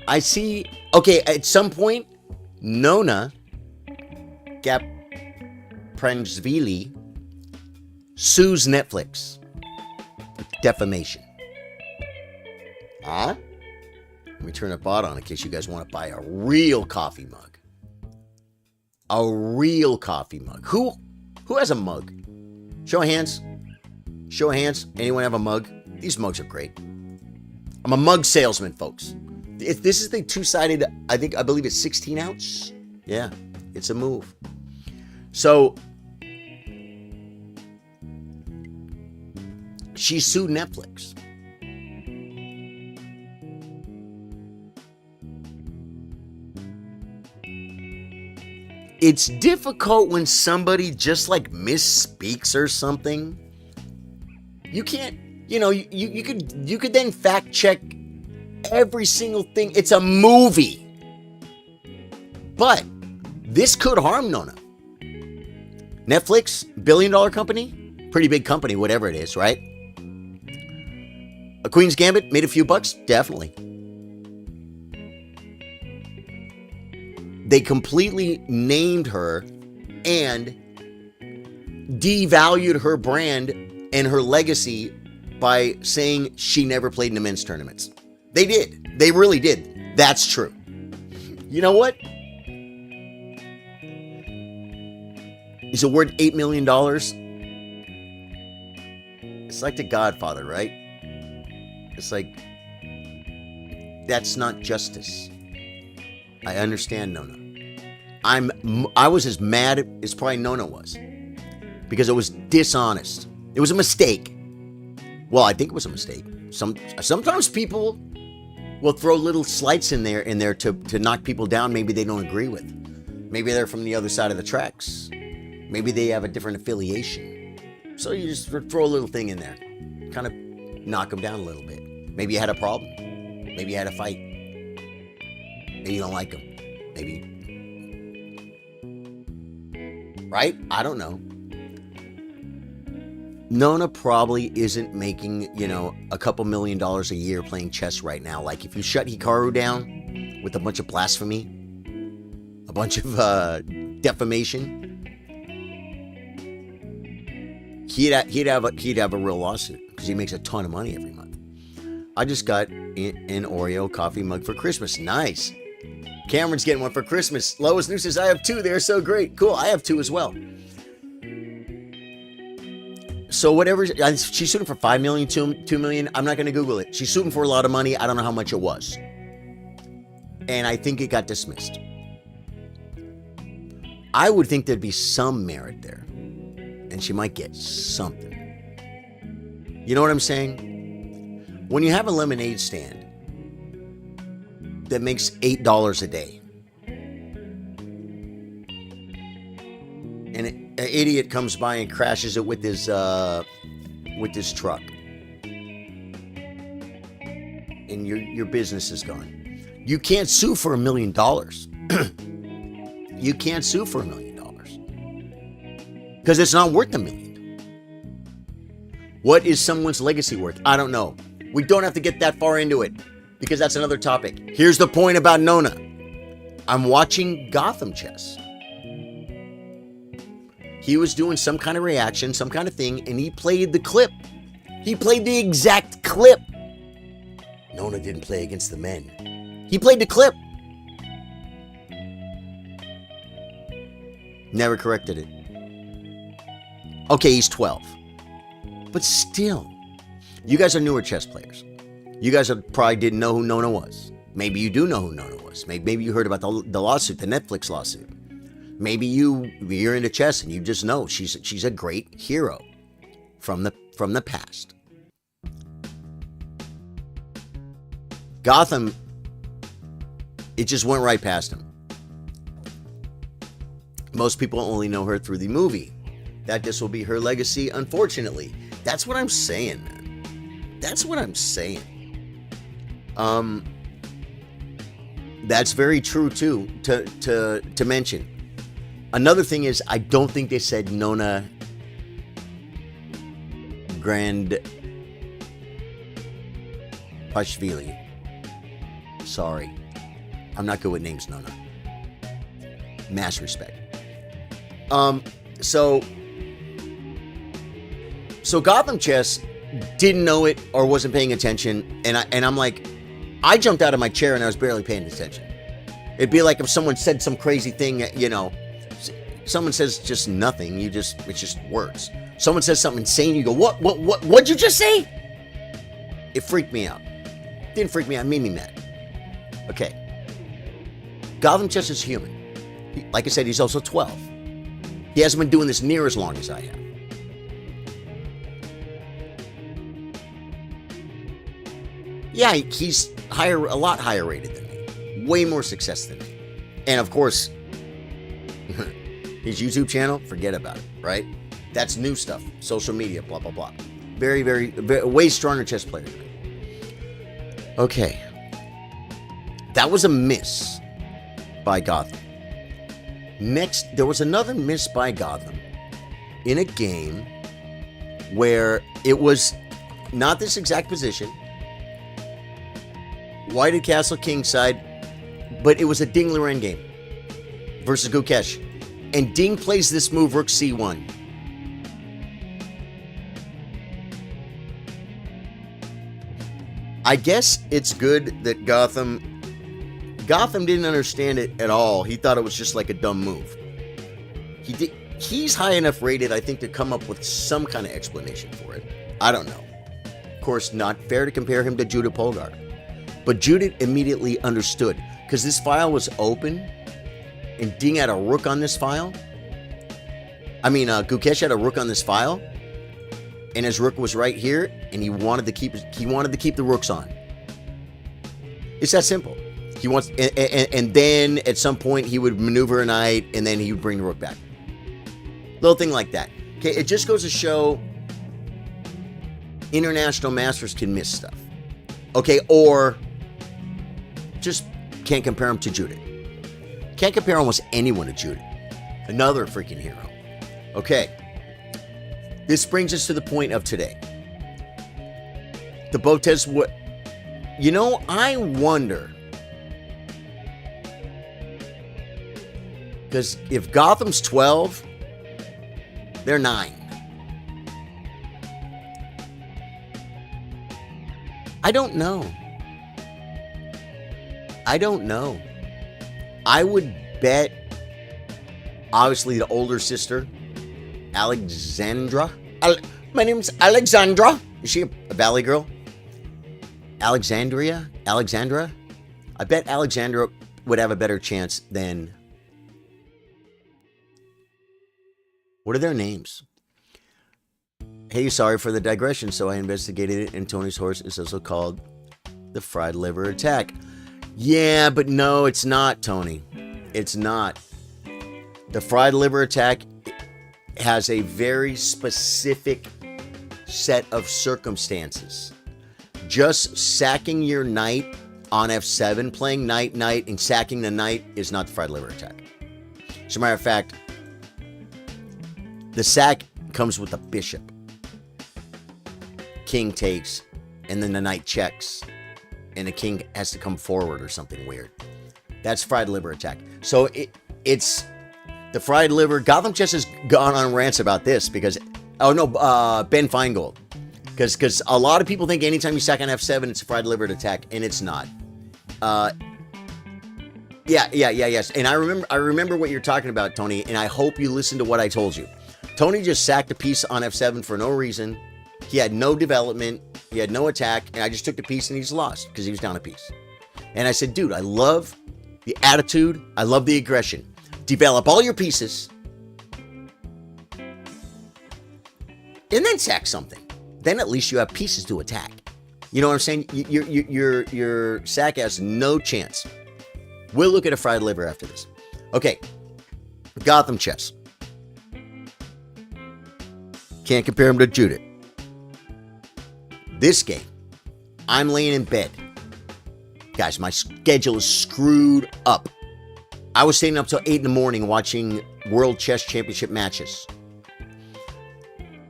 [SPEAKER 1] I see, okay, at some point, Nona Gapranzvili sues Netflix for defamation. Huh? Let me turn a bot on in case you guys want to buy a real coffee mug. A real coffee mug. Who has a mug? Show of hands. Show of hands. Anyone have a mug? These mugs are great. I'm a mug salesman, folks. If this is the two-sided, I believe it's 16 ounce. Yeah, it's a move. So she sued Netflix. It's difficult when somebody just like misspeaks or something. You can't, you could then fact check every single thing. It's a movie. But this could harm Nona. Netflix, billion-dollar company, pretty big company, whatever it is, right? A Queen's Gambit made a few bucks, definitely. They completely named her and devalued her brand and her legacy by saying she never played in the men's tournaments. They did. They really did. That's true. You know what? Is it worth $8 million? It's like The Godfather, right? It's like, that's not justice. I understand Nona. I was as mad as probably Nona was. Because it was dishonest. It was a mistake. Well, I think it was a mistake. Sometimes people will throw little slights in there to knock people down maybe they don't agree with. Maybe they're from the other side of the tracks. Maybe they have a different affiliation. So you just throw a little thing in there. Kind of knock them down a little bit. Maybe you had a problem. Maybe you had a fight. Maybe you don't like them. Maybe. Right? I don't know. Nona probably isn't making, a couple $1 million a year playing chess right now. Like, if you shut Hikaru down with a bunch of blasphemy, a bunch of defamation, he'd have a real lawsuit because he makes a ton of money every month. I just got an Oreo coffee mug for Christmas. Nice. Cameron's getting one for Christmas. Lois New says, I have 2. They're so great. Cool. I have 2 as well. So whatever, she's shooting for $5 million, $2 million. I'm not going to Google it. She's shooting for a lot of money. I don't know how much it was. And I think it got dismissed. I would think there'd be some merit there. And she might get something. You know what I'm saying? When you have a lemonade stand that makes $8 a day, and an idiot comes by and crashes it with his truck, and your business is gone. You can't sue for $1 million. You can't sue for $1 million because it's not worth $1 million. What is someone's legacy worth? I don't know. We don't have to get that far into it because that's another topic. Here's the point about Nona. I'm watching Gotham Chess. He was doing some kind of reaction, some kind of thing, and he played the clip. He played the exact clip. Nona didn't play against the men. He played the clip. Never corrected it. Okay, he's 12. But still, you guys are newer chess players. You guys probably didn't know who Nona was. Maybe you do know who Nona was. Maybe you heard about the lawsuit, the Netflix lawsuit. Maybe you're into chess and you just know she's a great hero from the past. Gotham, it just went right past him. Most people only know her through the movie. That this will be her legacy, unfortunately. That's what I'm saying, man. That's what I'm saying. That's very true too, to mention. Another thing is, I don't think they said Nona Grandpashvili. Sorry. I'm not good with names, Nona. Mass respect. So Gotham Chess didn't know it or wasn't paying attention, and I'm like, I jumped out of my chair and I was barely paying attention. It'd be like if someone said some crazy thing, someone says just nothing, it's just words. Someone says something insane, you go, what'd you just say? It freaked me out. Didn't freak me out, made me mad. Okay. Gotham Chess is human. Like I said, he's also 12. He hasn't been doing this near as long as I have. Yeah, he's a lot higher rated than me. Way more success than me. And of course, his YouTube channel, forget about it, right? That's new stuff. Social media, blah, blah, blah. Very, very, way stronger chess player than me. Okay. That was a miss by Gotham. Next, there was another miss by Gotham in a game where it was not this exact position. White at castle kingside, but it was a Ding-Loren game versus Gukesh. And Ding plays this move, rook c1. I guess it's good that Gotham didn't understand it at all. He thought it was just like a dumb move. he's high enough rated, I think, to come up with some kind of explanation for it. I don't know. Of course, not fair to compare him to Judith Polgar. But Judith immediately understood, because this file was open, and Ding had a rook on this file. I mean, Gukesh had a rook on this file, and his rook was right here, and he wanted to keep the rooks on. It's that simple. He wants, and then at some point he would maneuver a knight, and then he would bring the rook back. Little thing like that. Okay, it just goes to show international masters can miss stuff. Okay, or just can't compare him to Judith. Can't compare almost anyone to Judith. Another freaking hero. Okay. This brings us to the point of today. The Botez, what? You know, I wonder. Because if Gotham's 12, they're 9. I don't know. I would bet, obviously, the older sister, Alexandra. My name's Alexandra. Is she a Valley girl? Alexandra? I bet Alexandra would have a better chance than... What are their names? Hey, sorry for the digression, so I investigated it, and Tony's horse is also called the fried liver attack. Yeah, but no, it's not, Tony. It's not. The fried liver attack has a very specific set of circumstances. Just sacking your knight on f7, playing knight, and sacking the knight is not the fried liver attack. As a matter of fact, the sack comes with a bishop. King takes, and then the knight checks, and the king has to come forward or something weird. That's fried liver attack. So it's the fried liver. Gotham Chess has gone on rants about this because, Ben Feingold. Because a lot of people think anytime you sack on f7, it's a fried liver attack, and it's not. Yes. And I remember what you're talking about, Tony, and I hope you listened to what I told you. Tony just sacked a piece on f7 for no reason. He had no development. He had no attack. And I just took the piece and he's lost because he was down a piece. And I said, dude, I love the attitude. I love the aggression. Develop all your pieces. And then sack something. Then at least you have pieces to attack. You know what I'm saying? Your sack has no chance. We'll look at a fried liver after this. Okay. Gotham Chess. Can't compare him to Judith. This game, I'm laying in bed. Guys, my schedule is screwed up. I was staying up till 8 in the morning watching World Chess Championship matches.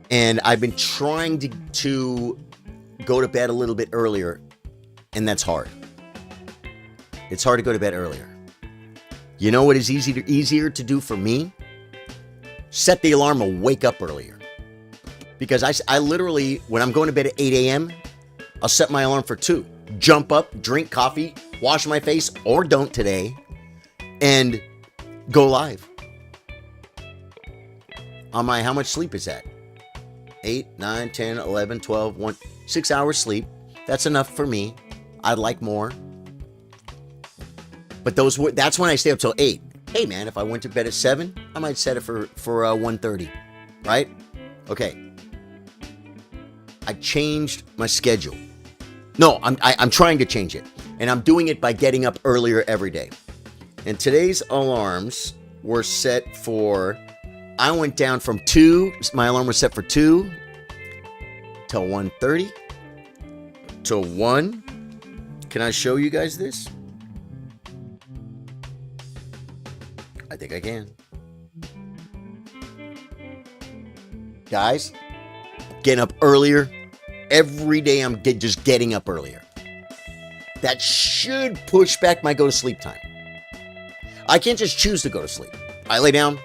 [SPEAKER 1] And I've been trying to go to bed a little bit earlier, and that's hard. It's hard to go to bed earlier. You know what is easier to do for me? Set the alarm and wake up earlier. Because I literally, when I'm going to bed at 8 a.m., I'll set my alarm for 2. Jump up, drink coffee, wash my face, or don't today, and go live. On my, how much sleep is that? 8, 9, 10, 11, 12, 1, 6 hours sleep. That's enough for me. I'd like more. But that's when I stay up till 8. Hey man, if I went to bed at 7, I might set it for 1:30, right? Okay. I changed my schedule. No, I'm trying to change it. And I'm doing it by getting up earlier every day. And today's alarms were set for, I went down from 2, my alarm was set for 2 till 1:30 to 1. Can I show you guys this? I think I can. Guys, getting up earlier. Every day I'm just getting up earlier. That should push back my go to sleep time. I can't just choose to go to sleep. I lay down.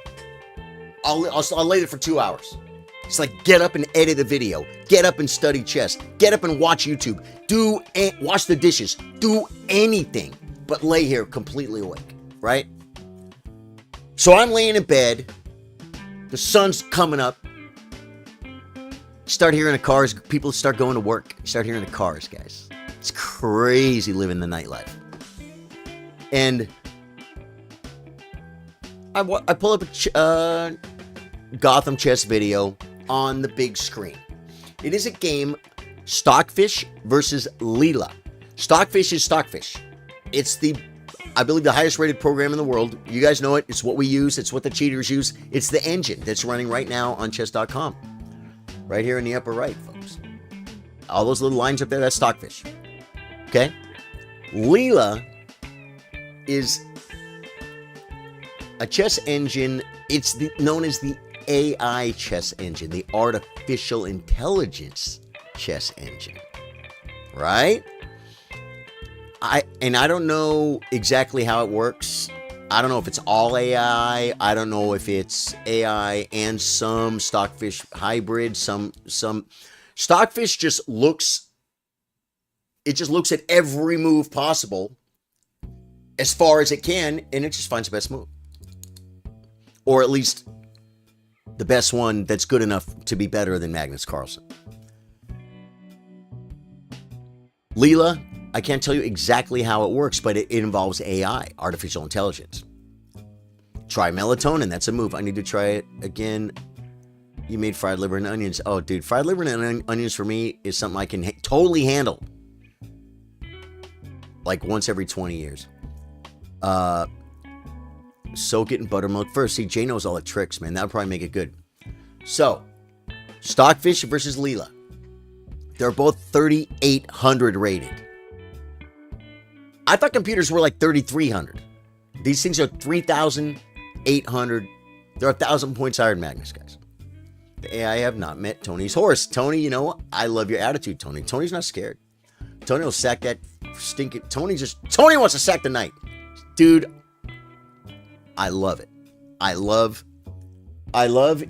[SPEAKER 1] I'll lay there for 2 hours. It's like get up and edit a video. Get up and study chess. Get up and watch YouTube. Wash the dishes. Do anything but lay here completely awake, right? So I'm laying in bed The sun's coming up. Start hearing the cars. People start going to work. Start hearing the cars, guys. It's crazy living the nightlife. And I pull up a Gotham Chess video on the big screen. It is a game, Stockfish versus Leela. Stockfish is Stockfish. It's I believe, the highest rated program in the world. You guys know it. It's what we use. It's what the cheaters use. It's the engine that's running right now on chess.com. Right here in the upper right, folks. All those little lines up there, that's Stockfish. Okay? Leela is a chess engine. It's known as the AI chess engine, the artificial intelligence chess engine. Right? I don't know exactly how it works. I don't know if it's all AI. I don't know if it's AI and some Stockfish hybrid. Some Stockfish just looks at every move possible as far as it can, and it just finds the best move. Or at least the best one that's good enough to be better than Magnus Carlsen. Leela, I can't tell you exactly how it works, but it involves AI, artificial intelligence. Try melatonin. That's a move. I need to try it again. You made fried liver and onions. Oh, dude, fried liver and onions for me is something I can totally handle. Like once every 20 years. Soak it in buttermilk first. See, Jay knows all the tricks, man. That would probably make it good. So, Stockfish versus Leela. They're both 3,800 rated. I thought computers were like 3,300. These things are 3,800. They're 1,000 points higher than Magnus, guys. The AI have not met Tony's horse. Tony, you know, I love your attitude, Tony. Tony's not scared. Tony will sack that stinking... Tony wants to sack the knight. Dude, I love it. I love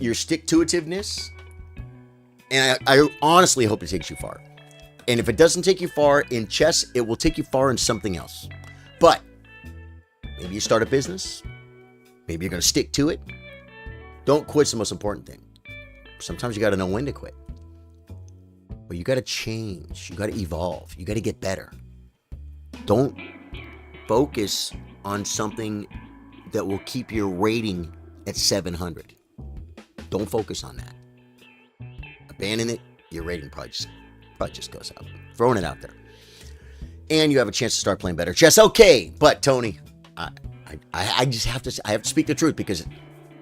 [SPEAKER 1] your stick-to-itiveness. And I honestly hope it takes you far. And if it doesn't take you far in chess, it will take you far in something else. But maybe you start a business. Maybe you're going to stick to it. Don't quit's the most important thing. Sometimes you got to know when to quit. But you got to change. You got to evolve. You got to get better. Don't focus on something that will keep your rating at 700. Don't focus on that. Abandon it. Your rating probably just goes up. Throwing it out there. And you have a chance to start playing better chess. Okay, but Tony, I just have to speak the truth because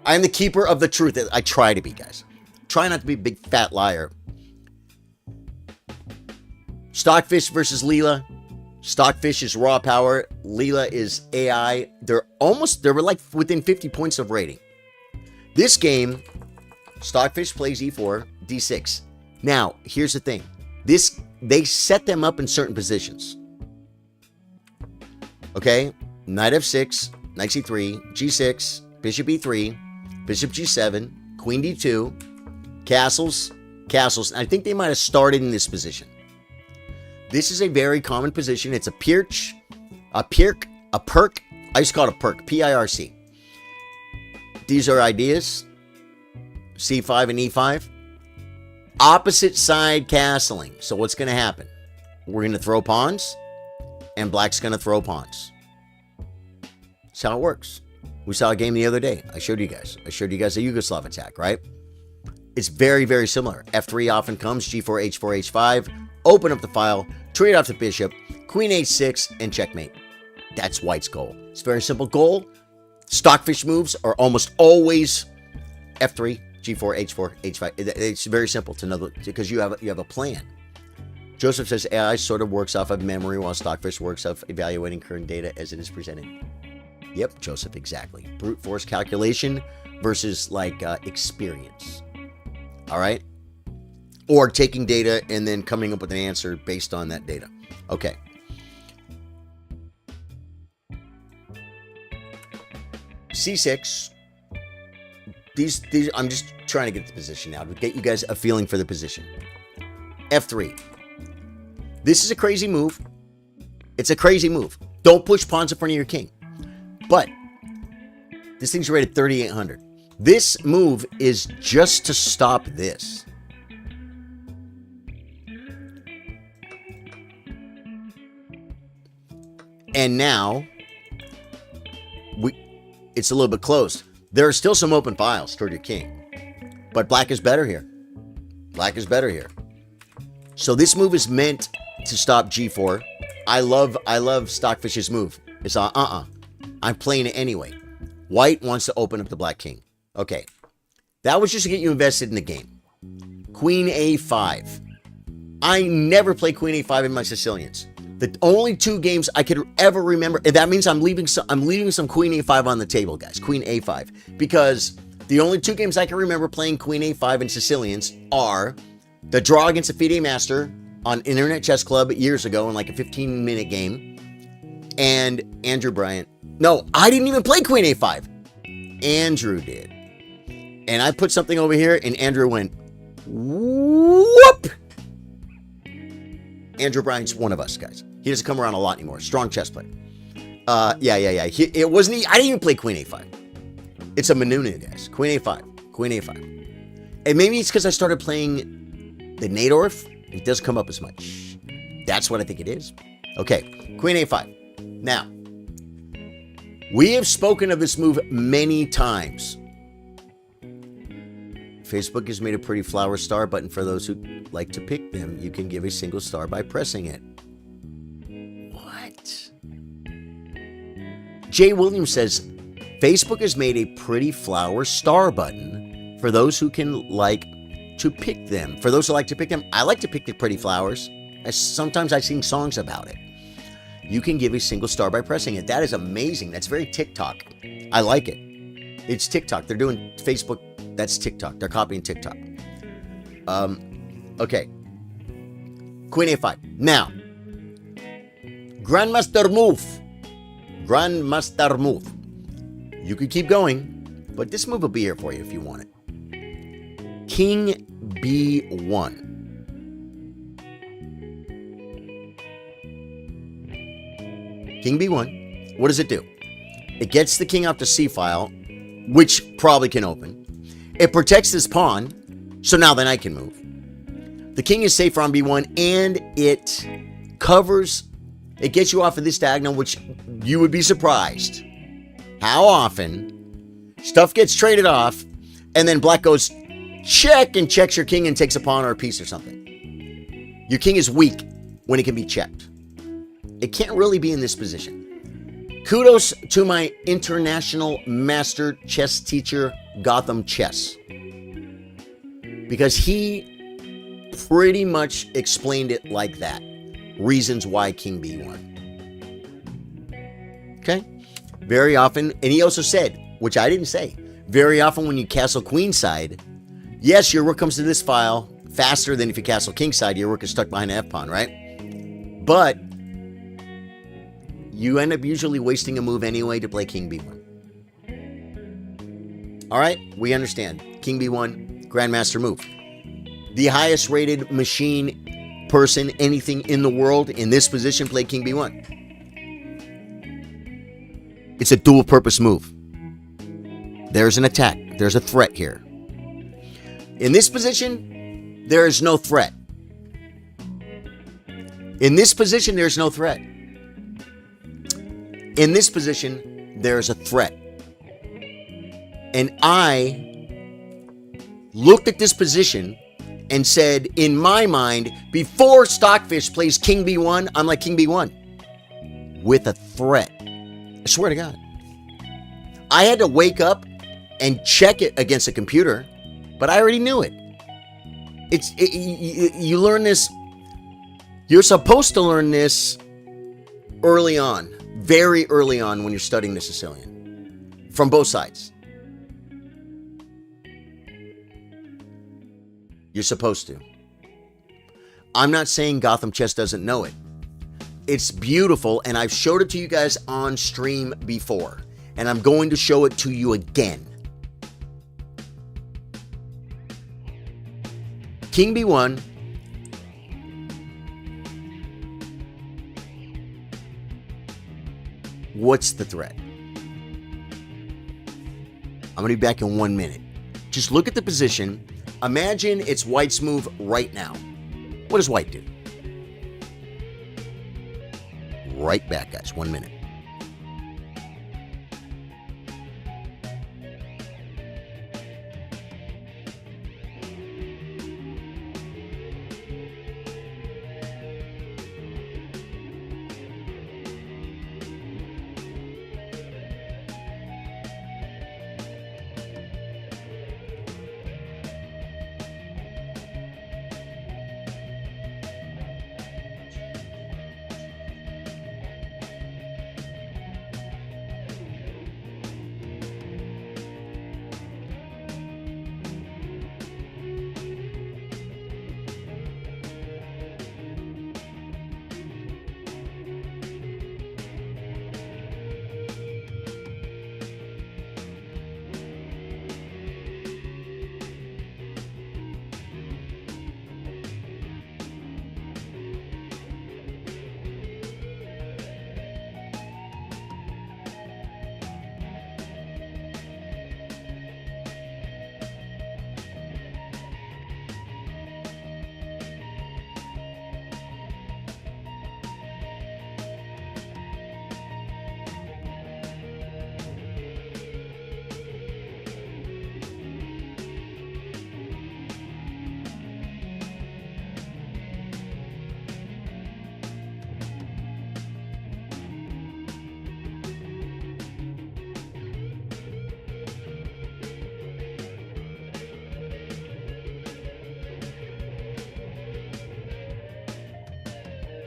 [SPEAKER 1] I am the keeper of the truth. I try to be, guys. Try not to be a big fat liar. Stockfish versus Leela. Stockfish is raw power. Leela is AI. They were like within 50 points of rating. This game, Stockfish plays e4, d6. Now, here's the thing. They set them up in certain positions. Okay? Knight f6, knight c3, g6, bishop e3, bishop g7, queen d2, castles. I think they might have started in this position. This is a very common position. It's a perk. I used to call it a perk, P-I-R-C. These are ideas. c5 and e5. Opposite side castling. So what's going to happen? We're going to throw pawns, and black's going to throw pawns. That's how it works. We saw a game the other day. I showed you guys a Yugoslav attack, right? It's very, very similar. f3 often comes, g4, h4, h5. Open up the file, trade off the bishop, queen h6, and checkmate. That's white's goal. It's a very simple goal. Stockfish moves are almost always f3, g4, h4, h5. It's very simple to know because you have a plan. Joseph says AI sort of works off of memory while Stockfish works off evaluating current data as it is presented. Yep, Joseph, exactly. Brute force calculation versus like experience. All right? Or taking data and then coming up with an answer based on that data. Okay. C6. These I'm just trying to get the position now to get you guys a feeling for the position. F3. This is a crazy move. It's a crazy move. Don't push pawns in front of your king. But this thing's rated 3,800. This move is just to stop this. And now, it's a little bit closed. There are still some open files toward your king. But black is better here. Black is better here. So this move is meant to stop g4. I love Stockfish's move. It's I'm playing it anyway. White wants to open up the black king. Okay. That was just to get you invested in the game. Queen a5. I never play Queen a5 in my Sicilians. The only 2 games I could ever remember, and that means I'm leaving some Queen a5 on the table, guys. Queen a5. Because the only 2 games I can remember playing Queen a5 in Sicilians are the draw against a FIDE Master on Internet Chess Club years ago in like a 15-minute game. And Andrew Bryant. No, I didn't even play Queen a5. Andrew did. And I put something over here, and Andrew went, whoop! Andrew Bryant's one of us, guys. He doesn't come around a lot anymore. Strong chess player. Yeah. It wasn't. I didn't even play Queen a5. It's a Manuna, guys. Queen a5. Queen a5. And maybe it's because I started playing the Nadorf. It doesn't come up as much. That's what I think it is. Okay. Queen a5. Now, we have spoken of this move many times. Facebook has made a pretty flower star button for those who like to pick them. You can give a single star by pressing it. What? Jay Williams says, Facebook has made a pretty flower star button for those who can like to pick them. For those who like to pick them, I like to pick the pretty flowers. Sometimes I sing songs about it. You can give a single star by pressing it. That is amazing. That's very TikTok. I like it. It's TikTok. They're doing Facebook. That's TikTok. They're copying TikTok. Okay. Queen a5. Now, Grandmaster move. Grandmaster move. You could keep going, but this move will be here for you if you want it. King b1. King b1. What does it do? It gets the king off the c file, which probably can open. It protects this pawn, so now the knight can move. The king is safer on b1, and it covers, it gets you off of this diagonal, which you would be surprised how often stuff gets traded off, and then black goes check and checks your king and takes a pawn or a piece or something. Your king is weak when it can be checked. It can't really be in this position. Kudos to my international master chess teacher, Gotham Chess, because he pretty much explained it like that. Reasons why King b1. Okay? Very often, and he also said, which I didn't say, very often when you castle queenside, yes, your rook comes to this file faster than if you castle kingside. Your rook is stuck behind an f-pawn, right? But you end up usually wasting a move anyway to play King b1. All right, we understand. King b1, Grandmaster move. The highest rated machine person, anything in the world in this position played King b1. It's a dual purpose move. There's an attack. There's a threat here. In this position, there is no threat. In this position, there's no threat. In this position, there's a threat. And I looked at this position and said, in my mind, before Stockfish plays King b1, I'm like King b1 with a threat. I swear to God. I had to wake up and check it against a computer, but I already knew it. You learn this. You're supposed to learn this early on. Very early on when you're studying the Sicilian. From both sides. You're supposed to. I'm not saying Gotham Chess doesn't know it. It's beautiful, and I've showed it to you guys on stream before. And I'm going to show it to you again. King b1. What's the threat? I'm going to be back in 1 minute. Just look at the position. Imagine it's white's move right now. What does white do? Right back, guys. 1 minute.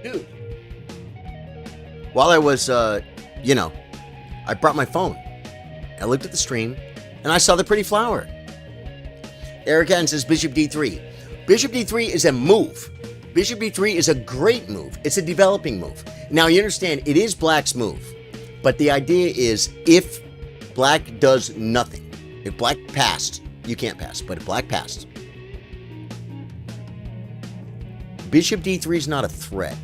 [SPEAKER 1] Dude. While I was, I brought my phone. I looked at the stream, and I saw the pretty flower. Eric Hatton says Bishop D3. Bishop D3 is a move. Bishop D3 is a great move. It's a developing move. Now, you understand, it is black's move. But the idea is, if black does nothing, if black passed, you can't pass, but if black passed, Bishop D3 is not a threat.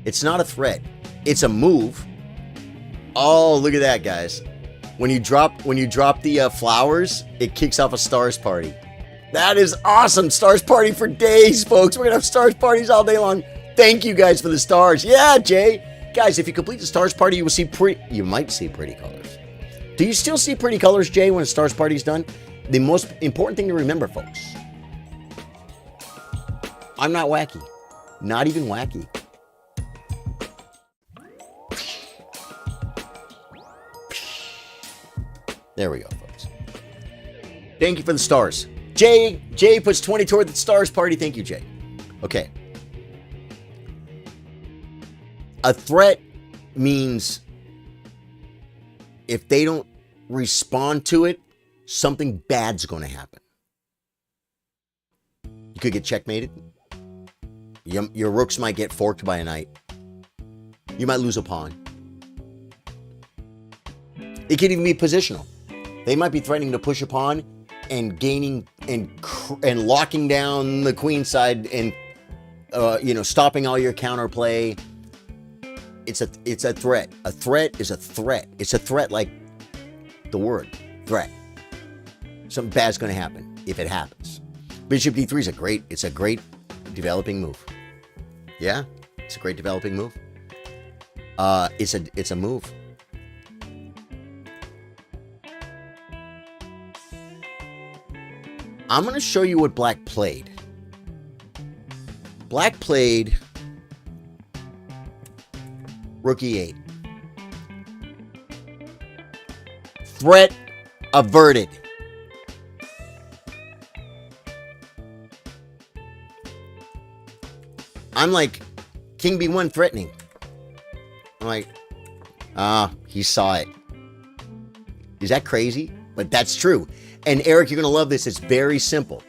[SPEAKER 1] It's not a threat. It's a move. Oh, look at that, guys. When you drop the flowers, it kicks off a stars party. That is awesome. Stars party for days, folks. We're going to have stars parties all day long. Thank you guys for the stars. Yeah, Jay. Guys, if you complete the stars party, you might see pretty colors. Do you still see pretty colors, Jay, when a stars party is done? The most important thing to remember, folks. I'm not wacky. Not even wacky. There we go, folks. Thank you for the stars. Jay puts 20 toward the stars party. Thank you, Jay. Okay. A threat means if they don't respond to it, something bad's going to happen. You could get checkmated. Your rooks might get forked by a knight. You might lose a pawn. It could even be positional. They might be threatening to push a pawn and gaining and locking down the queen side and stopping all your counterplay. It's a threat. A threat is a threat. It's a threat like the word threat. Something bad's going to happen if it happens. Bishop D3 is a great developing move. Yeah, it's a great developing move. It's a move. I'm going to show you what black played. Black played rook e8. Threat averted. I'm like, king b1 threatening. I'm like, he saw it. Is that crazy? But that's true. And Eric, you're going to love this. It's very simple.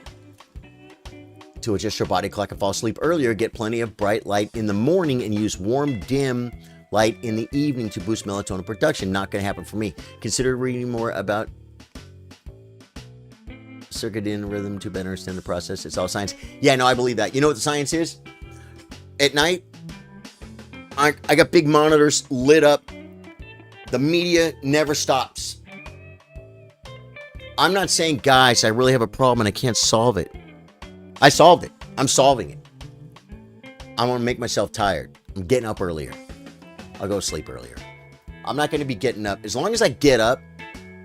[SPEAKER 1] To adjust your body clock and fall asleep earlier, get plenty of bright light in the morning and use warm, dim light in the evening to boost melatonin production. Not going to happen for me. Consider reading more about circadian rhythm to better understand the process. It's all science. Yeah, no, I believe that. You know what the science is? At night, I got big monitors lit up. The media never stops. I'm not saying, guys, I really have a problem and I can't solve it. I solved it. I'm solving it. I want to make myself tired. I'm getting up earlier. I'll go sleep earlier. I'm not going to be getting up. As long as I get up,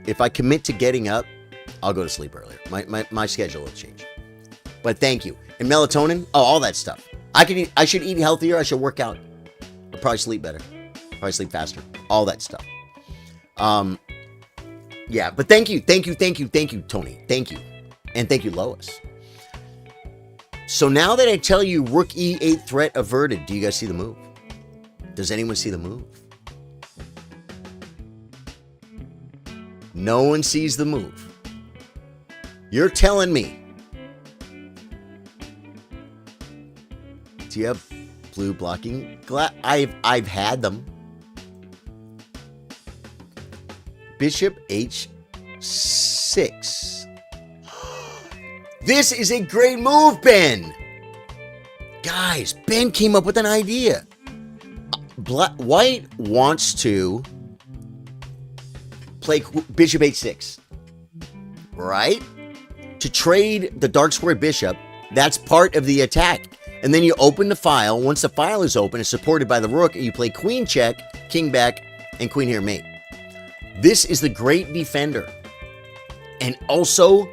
[SPEAKER 1] if I commit to getting up, I'll go to sleep earlier. My schedule will change. But thank you. And melatonin, all that stuff. I should eat healthier. I should work out. I'll probably sleep better. Probably sleep faster. All that stuff. Yeah, but thank you, Tony. Thank you. And thank you, Lois. So now that I tell you Rook E8 threat averted, do you guys see the move? Does anyone see the move? No one sees the move. You're telling me. Do you have blue blocking glass? I've had them. Bishop H6. This is a great move, Ben. Guys, Ben came up with an idea. White wants to play Bishop H6, right? To trade the dark square bishop. That's part of the attack. And then you open the file. Once the file is open, it's supported by the rook, and you play queen check, king back, and queen here mate. This is the great defender, and also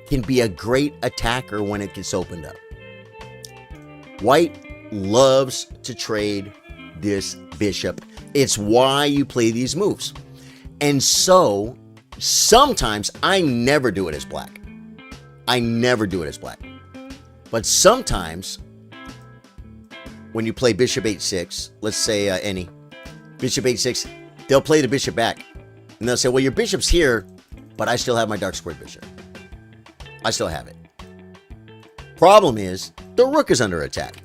[SPEAKER 1] can be a great attacker when it gets opened up. White loves to trade this bishop. It's why you play these moves. And so, sometimes, I never do it as black. I never do it as black. But sometimes, when you play Bishop H6, let's say any, Bishop H6, they'll play the bishop back. And they'll say, well, your bishop's here, but I still have my dark squared bishop. I still have it. Problem is, the rook is under attack.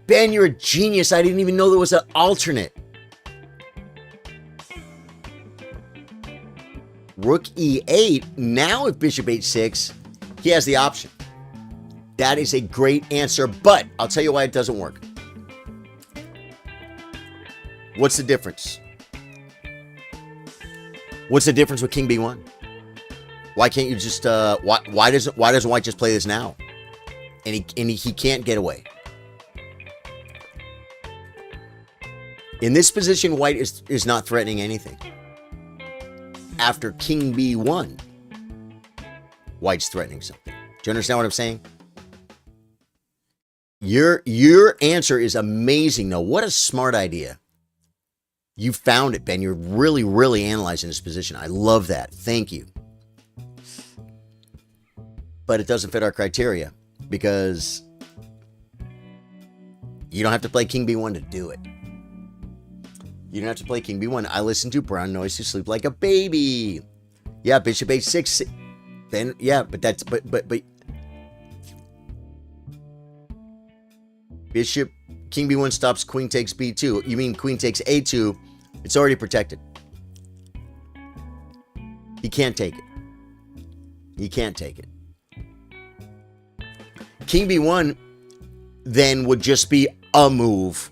[SPEAKER 1] Ben, you're a genius. I didn't even know there was an alternate. Rook E8. Now if Bishop H6, he has the option. That is a great answer, but I'll tell you why it doesn't work. What's the difference? What's the difference with King B1? Why can't you just why doesn't White just play this now? And he can't get away. In this position, White is not threatening anything. After King B1, White's threatening something. Do you understand what I'm saying? Your answer is amazing, though. What a smart idea. You found it, Ben. You're really, really analyzing this position. I love that. Thank you. But it doesn't fit our criteria because you don't have to play King B1 to do it. You don't have to play King B1. I listen to brown noise to sleep like a baby. Yeah, Bishop H6. Ben, yeah, but that's but Bishop King B1 stops Queen takes B2. You mean Queen takes A2? It's already protected. He can't take it. He can't take it. King B1 then would just be a move.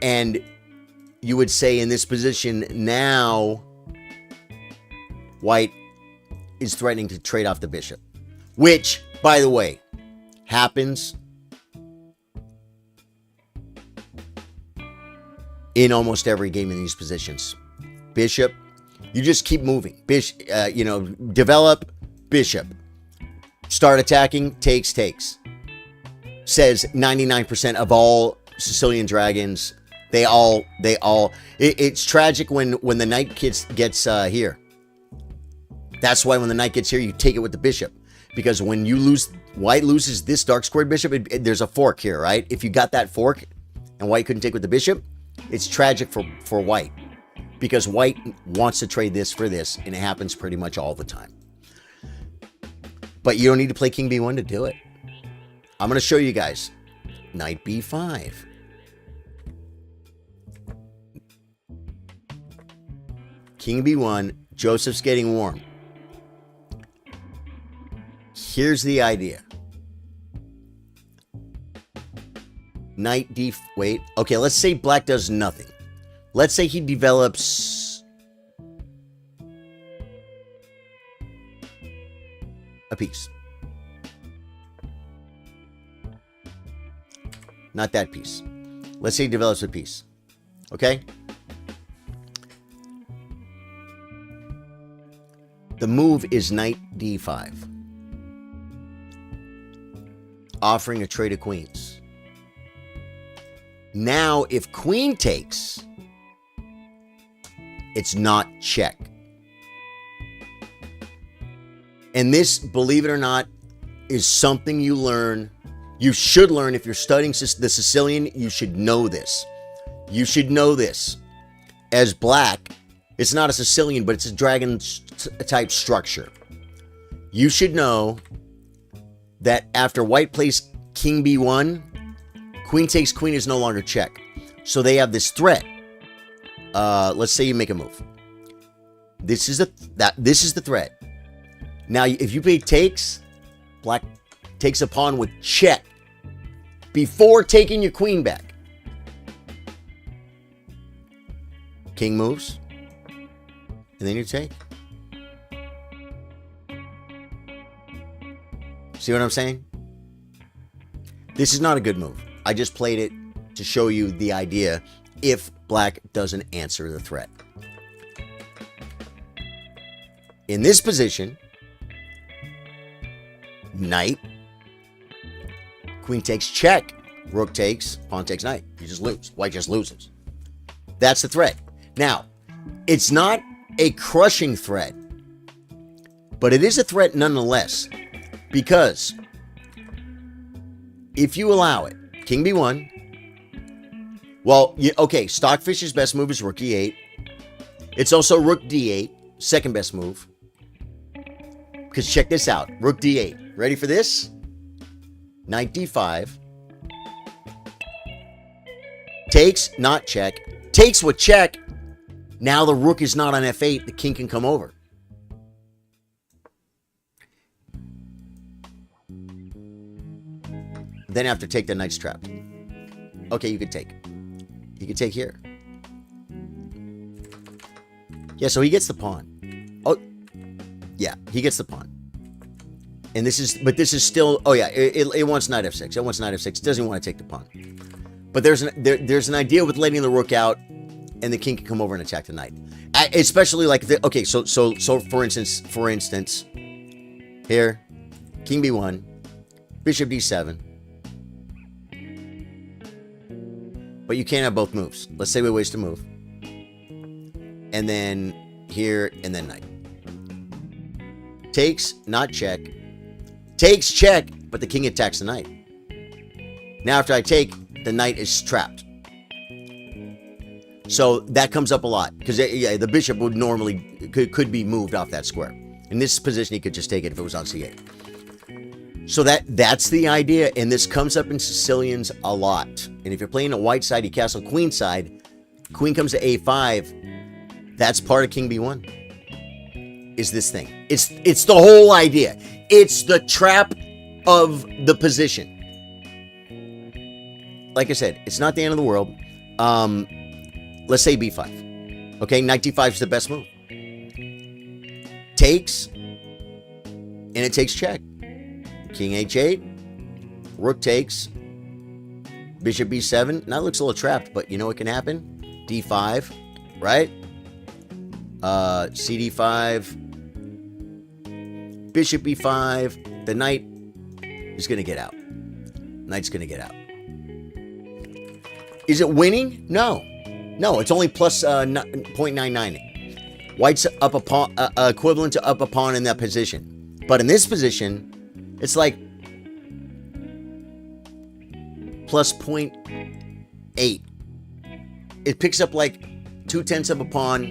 [SPEAKER 1] And you would say in this position now, White is threatening to trade off the bishop. Which, by the way, happens in almost every game in these positions. Bishop, you just keep moving. Bishop, develop, bishop. Start attacking, takes. Says 99% of all Sicilian dragons. It's tragic when the knight gets here. That's why when the knight gets here, you take it with the bishop. Because when White loses this dark squared bishop, there's a fork here, right? If you got that fork and White couldn't take with the bishop, it's tragic for White. Because White wants to trade this for this, and it happens pretty much all the time. But you don't need to play King B1 to do it. I'm going to show you guys. Knight B5. King B1. Joseph's getting warm. Here's the idea. Knight D... Wait. Okay, let's say black does nothing. Let's say he develops... a piece. Not that piece. Let's say he develops a piece. Okay? The move is knight d5. Offering a trade of queens. Now, if queen takes, it's not check. And this, believe it or not, is something you learn. You should learn if you're studying the Sicilian. You should know this. You should know this. As black, it's not a Sicilian, but it's a dragon type structure. You should know that after white plays king b1, queen takes queen is no longer check. So they have this threat. Let's say you make a move. This is the threat. Now, if you play takes, black takes a pawn with check before taking your queen back. King moves, and then you take. See what I'm saying? This is not a good move. I just played it to show you the idea if black doesn't answer the threat. In this position, knight, queen takes check, rook takes, pawn takes knight. You just lose. White just loses. That's the threat. Now, it's not a crushing threat, but it is a threat nonetheless, because if you allow it, king b1, well, okay, Stockfish's best move is rook e8. It's also rook d8, second best move. Because check this out, rook d8. Ready for this? Knight d5. Takes, not check. Takes with check. Now the rook is not on f8. The king can come over. Then after take, the knight's trapped. Okay, you could take. You could take here. Yeah, so he gets the pawn. Oh, yeah, he gets the pawn. And this is still, oh yeah, it wants knight f6. It wants knight f6. It doesn't want to take the pawn. But there's an idea with letting the rook out, and the king can come over and attack the knight. Especially like, okay, so for instance, here, king b1, bishop d7. But you can't have both moves. Let's say we waste a move. And then here, and then knight. Takes, not check. Takes, check, but the king attacks the knight. Now after I take, the knight is trapped. So that comes up a lot. Because yeah, the bishop would normally, could be moved off that square. In this position, he could just take it if it was on c8. So that's the idea, and this comes up in Sicilians a lot. And if you're playing a white side, you castle queen side, queen comes to a5, that's part of king b1. Is this thing. It's the whole idea. It's the trap of the position. Like I said, it's not the end of the world. Let's say b5. Okay, knight d5 is the best move. Takes, and it takes check. King h8, rook takes, bishop b7. Now it looks a little trapped, but you know what can happen? d5, right? cd5, bishop b5. The knight is going to get out. Knight's going to get out. Is it winning? No. No, it's only plus 0.99. White's up a pawn, equivalent to up a pawn in that position. But in this position, it's like plus 0.8. It picks up like 0.2 of a pawn.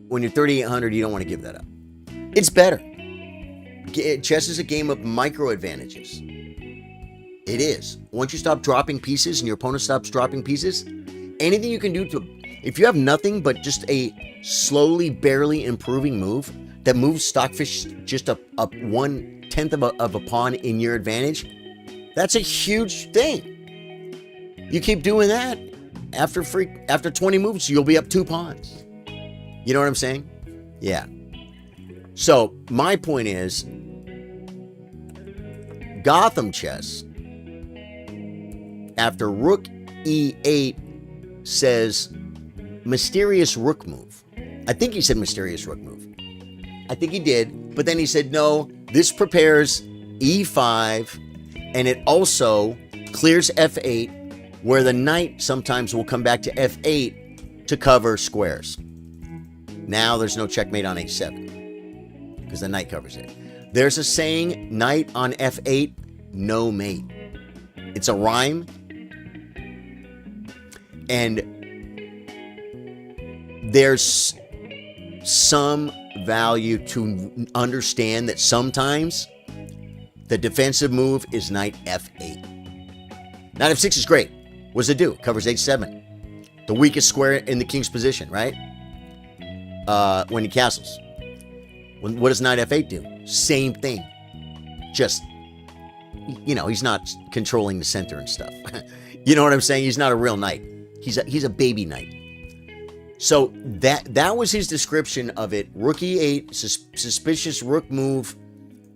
[SPEAKER 1] When you're 3,800, you don't want to give that up. It's better. Chess is a game of micro advantages. It is. Once you stop dropping pieces and your opponent stops dropping pieces, anything you can do to, if you have nothing but just a slowly, barely improving move that moves Stockfish just up 1/10 of a pawn in your advantage, that's a huge thing. You keep doing that, after 20 moves, you'll be up 2 pawns. You know what I'm saying? Yeah. So my point is, Gotham chess, after rook e8 says mysterious rook move. I think he said mysterious rook move. I think he did, but then he said, no, this prepares e5, and it also clears f8, where the knight sometimes will come back to f8 to cover squares. Now there's no checkmate on h7, because the knight covers it. There's a saying, knight on f8, no mate. It's a rhyme. And there's some value to understand that sometimes the defensive move is knight f8. Knight f6 is great. What does it do? It covers h7. The weakest square in the king's position, right? When he castles. What does knight f8 do? Same thing. Just, you know, he's not controlling the center and stuff. You know what I'm saying? He's not a real knight. He's a baby knight. So that was his description of it. Rook e8, suspicious rook move,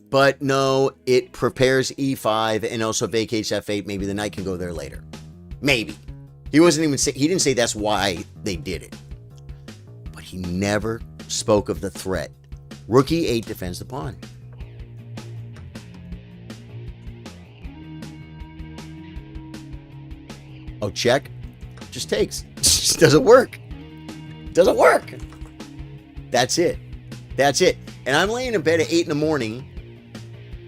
[SPEAKER 1] but no, it prepares e5 and also vacates f8. Maybe the knight can go there later. Maybe. He didn't say that's why they did it. But he never spoke of the threat. Rook e8 defends the pawn. Oh, check. Just takes. Just doesn't work. Doesn't work. That's it. That's it. And I'm laying in bed at 8 in the morning.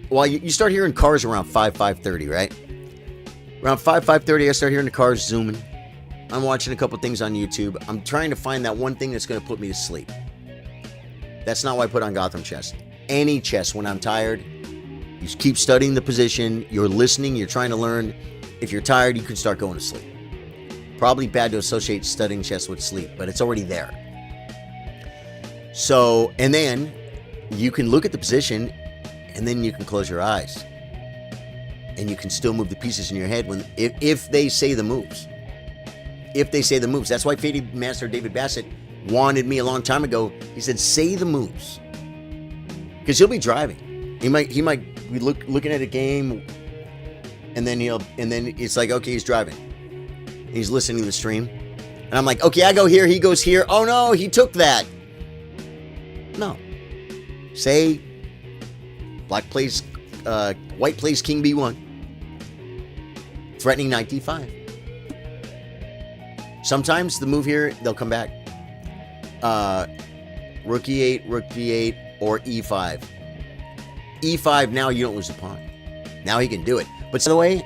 [SPEAKER 1] Well, you start hearing cars around 5:30, right? Around 5:30, I start hearing the cars zooming. I'm watching a couple things on YouTube. I'm trying to find that one thing that's going to put me to sleep. That's not why I put on Gotham chess. Any chess, when I'm tired, you keep studying the position. You're listening. You're trying to learn. If you're tired, you can start going to sleep. Probably bad to associate studying chess with sleep, but it's already there. So, and then you can look at the position, and then you can close your eyes. And you can still move the pieces in your head if they say the moves. If they say the moves. That's why Faded Master David Bassett wanted me a long time ago. He said, say the moves. Because he'll be driving. He might be looking at a game, and then it's like, okay, he's driving. He's listening to the stream. And I'm like, okay, I go here, he goes here. Oh no, he took that. No. Say white plays king b1. Threatening knight d5. Sometimes the move here, they'll come back. Rook e8, rook d8, or e5. E5, now you don't lose the pawn. Now he can do it. But by the way,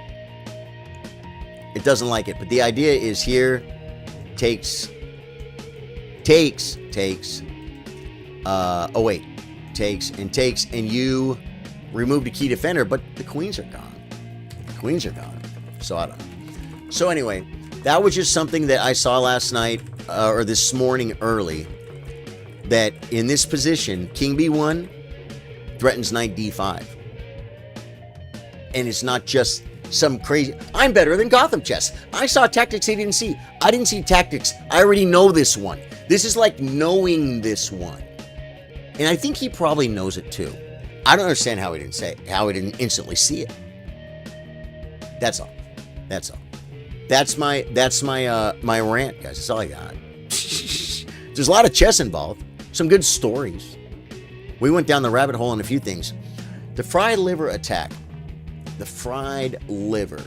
[SPEAKER 1] it doesn't like it. But the idea is here, takes. Takes, and you remove the key defender, but the queens are gone. So I don't know. So anyway, that was just something that I saw last night, or this morning early, that in this position, king b1 threatens knight d5. And it's not just some crazy, I'm better than Gotham chess. I saw tactics he didn't see. I didn't see tactics. I already know this one. This is like knowing this one. And I think he probably knows it too. I don't understand how he didn't instantly see it. That's all. That's my rant, guys. That's all I got. There's a lot of chess involved. Some good stories. We went down the rabbit hole on a few things. The fried liver attack. The fried liver.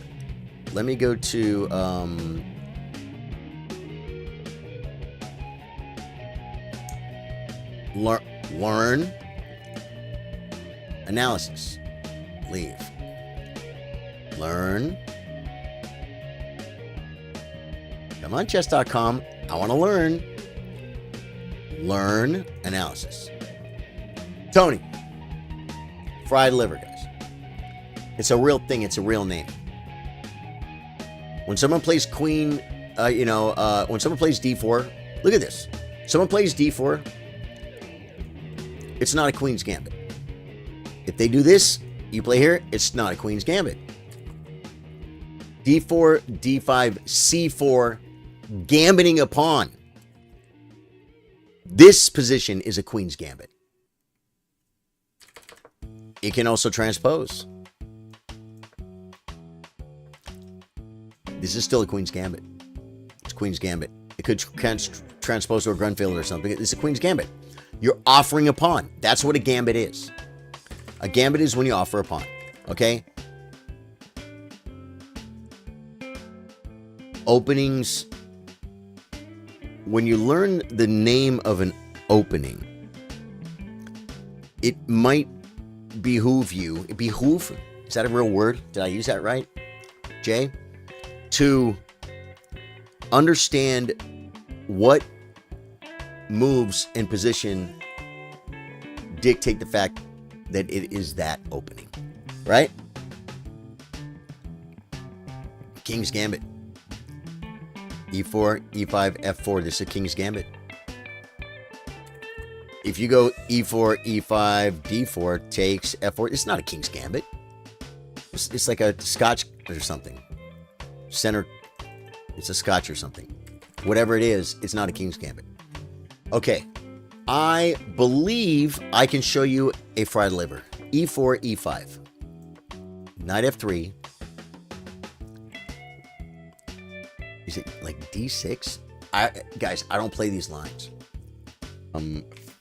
[SPEAKER 1] Let me go to learn analysis. Leave. Learn. Come on, chess.com. I want to learn. Learn analysis. Tony. Fried liver, guys. It's a real thing. It's a real name. When someone plays queen, when someone plays d4, look at this. Someone plays d4, it's not a queen's gambit. If they do this, you play here, it's not a queen's gambit. d4, d5, c4, gambiting a pawn. This position is a queen's gambit. It can also transpose. This is still a Queen's Gambit. It's Queen's Gambit. It could transpose to a Grunfeld or something. It's a Queen's Gambit. You're offering a pawn. That's what a Gambit is. A Gambit is when you offer a pawn. Okay? Openings. When you learn the name of an opening, it might behoove you. Behoove? Is that a real word? Did I use that right? Jay? To understand what moves and position dictate the fact that it is that opening. Right? King's Gambit. E4, E5, F4. This is a King's Gambit. If you go E4, E5, D4, takes F4, it's not a King's Gambit. It's like a Scotch or something. Center, it's a Scotch or something. Whatever it is, it's not a King's Gambit. Okay, I believe I can show you a fried liver. E4, E5. Knight F3. Is it like D6? Guys, I don't play these lines.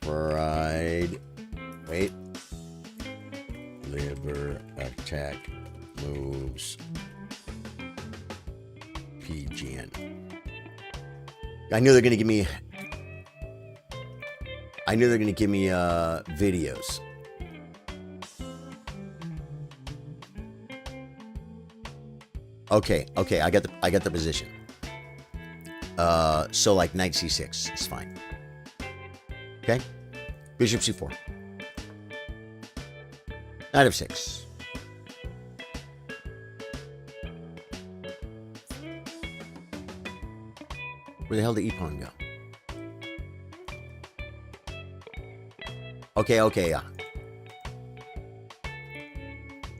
[SPEAKER 1] Fried. Wait. Liver attack moves. PGN. I knew they're gonna give me. Videos. Okay. I got the position. So like knight c6 is fine. Okay, bishop c4, knight f6. Where the hell did e-pawn go? Okay, yeah.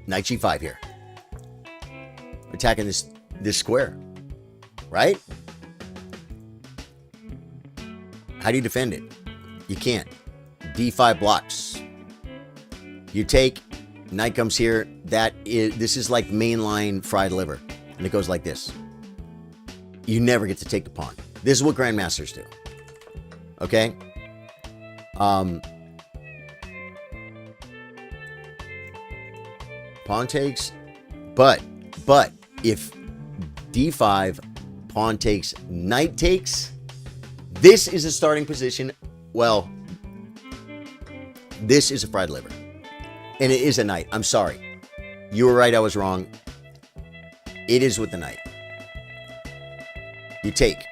[SPEAKER 1] Knight g5 here. Attacking this square, right? How do you defend it? You can't. D5 blocks. You take, knight comes here. This is like mainline fried liver, and it goes like this. You never get to take the pawn. This is what grandmasters do. Okay. Pawn takes, but if D5 pawn takes, knight takes. This is a starting position. Well, this is a fried liver. And it is a knight. I'm sorry. You were right. I was wrong. It is with the knight. You take.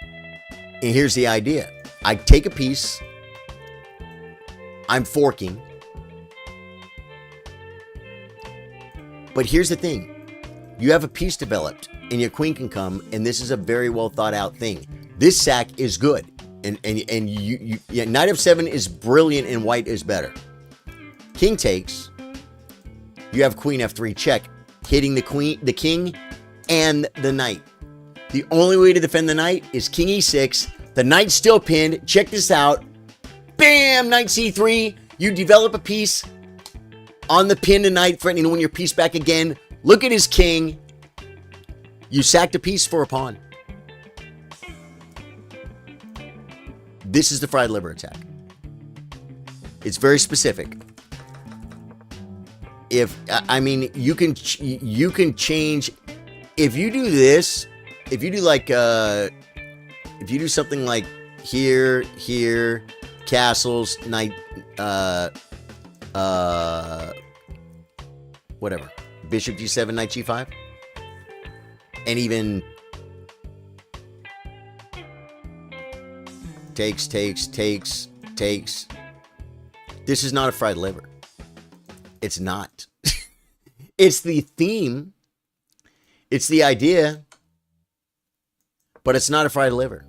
[SPEAKER 1] And here's the idea. I take a piece. I'm forking. But here's the thing. You have a piece developed and your queen can come, and this is a very well thought out thing. This sack is good. And yeah, knight f7 is brilliant and white is better. King takes. You have queen f3 check, hitting the king, and the knight. The only way to defend the knight is king e6. The knight's still pinned. Check this out. Bam! Knight c3. You develop a piece on the pinned knight, threatening to win your piece back again. Look at his king. You sacked a piece for a pawn. This is the fried liver attack. It's very specific. You can change. If you do this, if you do like, if you do something like here, castles, knight, whatever, bishop g7, knight g5, and even takes. This is not a fried liver. It's not. It's the theme. It's the idea. But it's not a fried liver.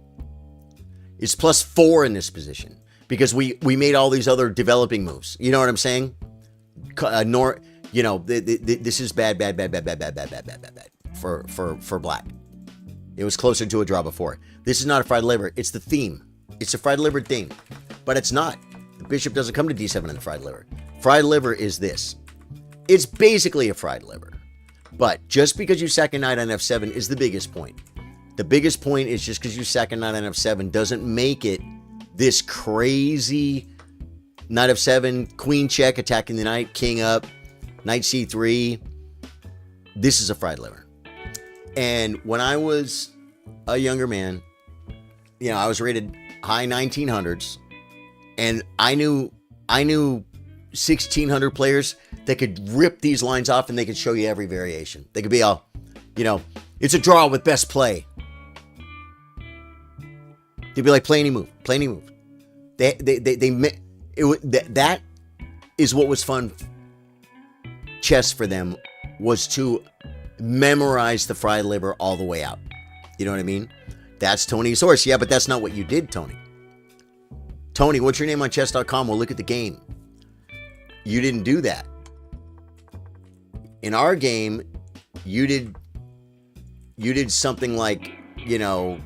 [SPEAKER 1] It's +4 in this position. Because we made all these other developing moves. You know what I'm saying? This is bad for black. It was closer to a draw before. This is not a fried liver. It's the theme. It's a fried liver thing. But it's not. The bishop doesn't come to d7 in the fried liver. Fried liver is this. It's basically a fried liver. But just because you sack a knight on f7 is the biggest point. The biggest point is just because you sack a knight on f7 doesn't make it this crazy knight f7, queen check, attacking the knight, king up, knight c3. This is a fried liver. And when I was a younger man, you know, I was rated high 1900s, and I knew 1600 players that could rip these lines off and they could show you every variation. They could be all, you know, it's a draw with best play. They'd be like, play any move, play any move. That is what was fun chess for them, was to memorize the fried liver all the way out. You know what I mean? That's Tony's horse. Yeah, but that's not what you did, Tony. Tony, what's your name on chess.com? We'll look at the game. You didn't do that. In our game, you did something like, you know,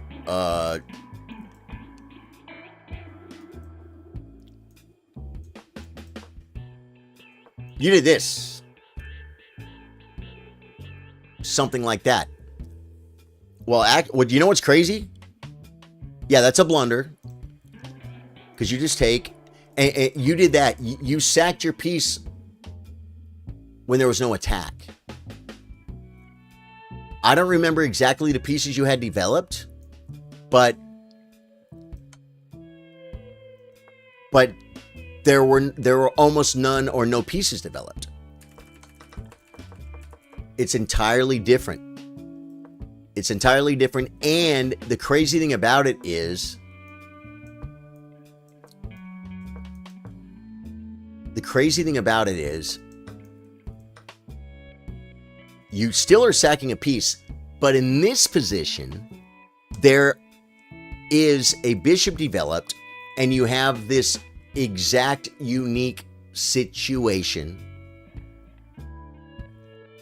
[SPEAKER 1] you did this. Something like that. Well, you know what's crazy? Yeah, that's a blunder. Because you just take, and you did that. You sacked your piece when there was no attack. I don't remember exactly the pieces you had developed, but there were almost none or no pieces developed. It's entirely different. It's entirely different, and the crazy thing about it is, you still are sacking a piece, but in this position, there is a bishop developed, and you have this exact unique situation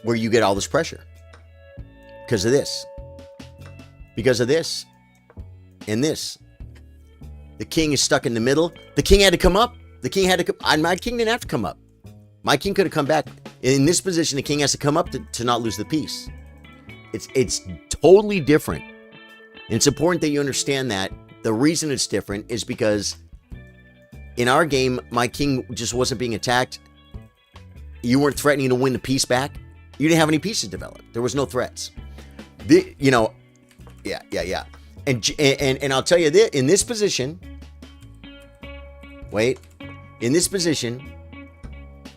[SPEAKER 1] where you get all this pressure because of this. Because of this and this. The king is stuck in the middle. The king had to come up. The king had to come. My king didn't have to come up. My king could have come back. In this position, the king has to come up to not lose the piece. It's totally different. And it's important that you understand that. The reason it's different is because in our game, my king just wasn't being attacked. You weren't threatening to win the piece back. You didn't have any pieces developed. There was no threats. Yeah. And I'll tell you this, in this position,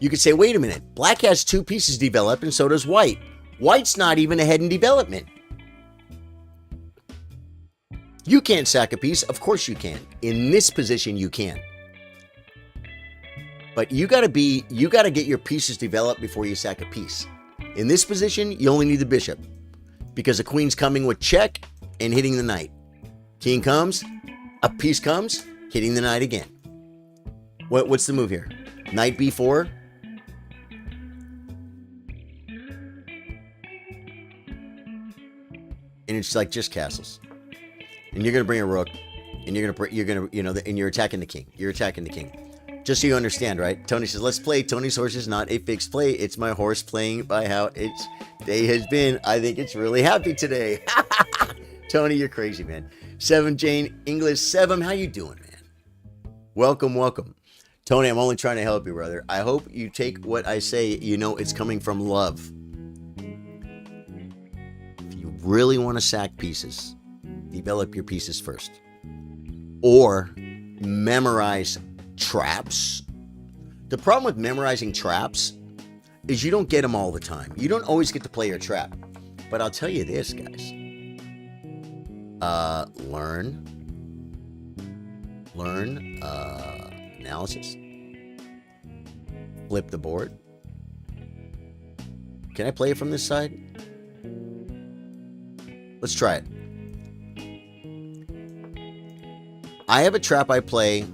[SPEAKER 1] you could say, wait a minute, black has two pieces developed and so does white. White's not even ahead in development. You can't sack a piece. Of course you can. In this position, you can. But you gotta get your pieces developed before you sack a piece. In this position, you only need the bishop, because the queen's coming with check and hitting the knight. King comes, a piece comes, hitting the knight again. What's the move here? Knight b4. And it's like just castles. And you're gonna bring a rook, and you're attacking the king. You're attacking the king. Just so you understand, right? Tony says, let's play. Tony's horse is not a fixed play. It's my horse playing by how its day has been. I think it's really happy today. Tony, you're crazy, man. Seven Jane English. Seven, how you doing, man? Welcome. Tony, I'm only trying to help you, brother. I hope you take what I say. You know it's coming from love. If you really want to sack pieces, develop your pieces first. Or memorize traps. The problem with memorizing traps is you don't get them all the time. You don't always get to play your trap. But I'll tell you this, guys. Learn analysis. Flip the board. Can I play it from this side? Let's try it. I have a trap I play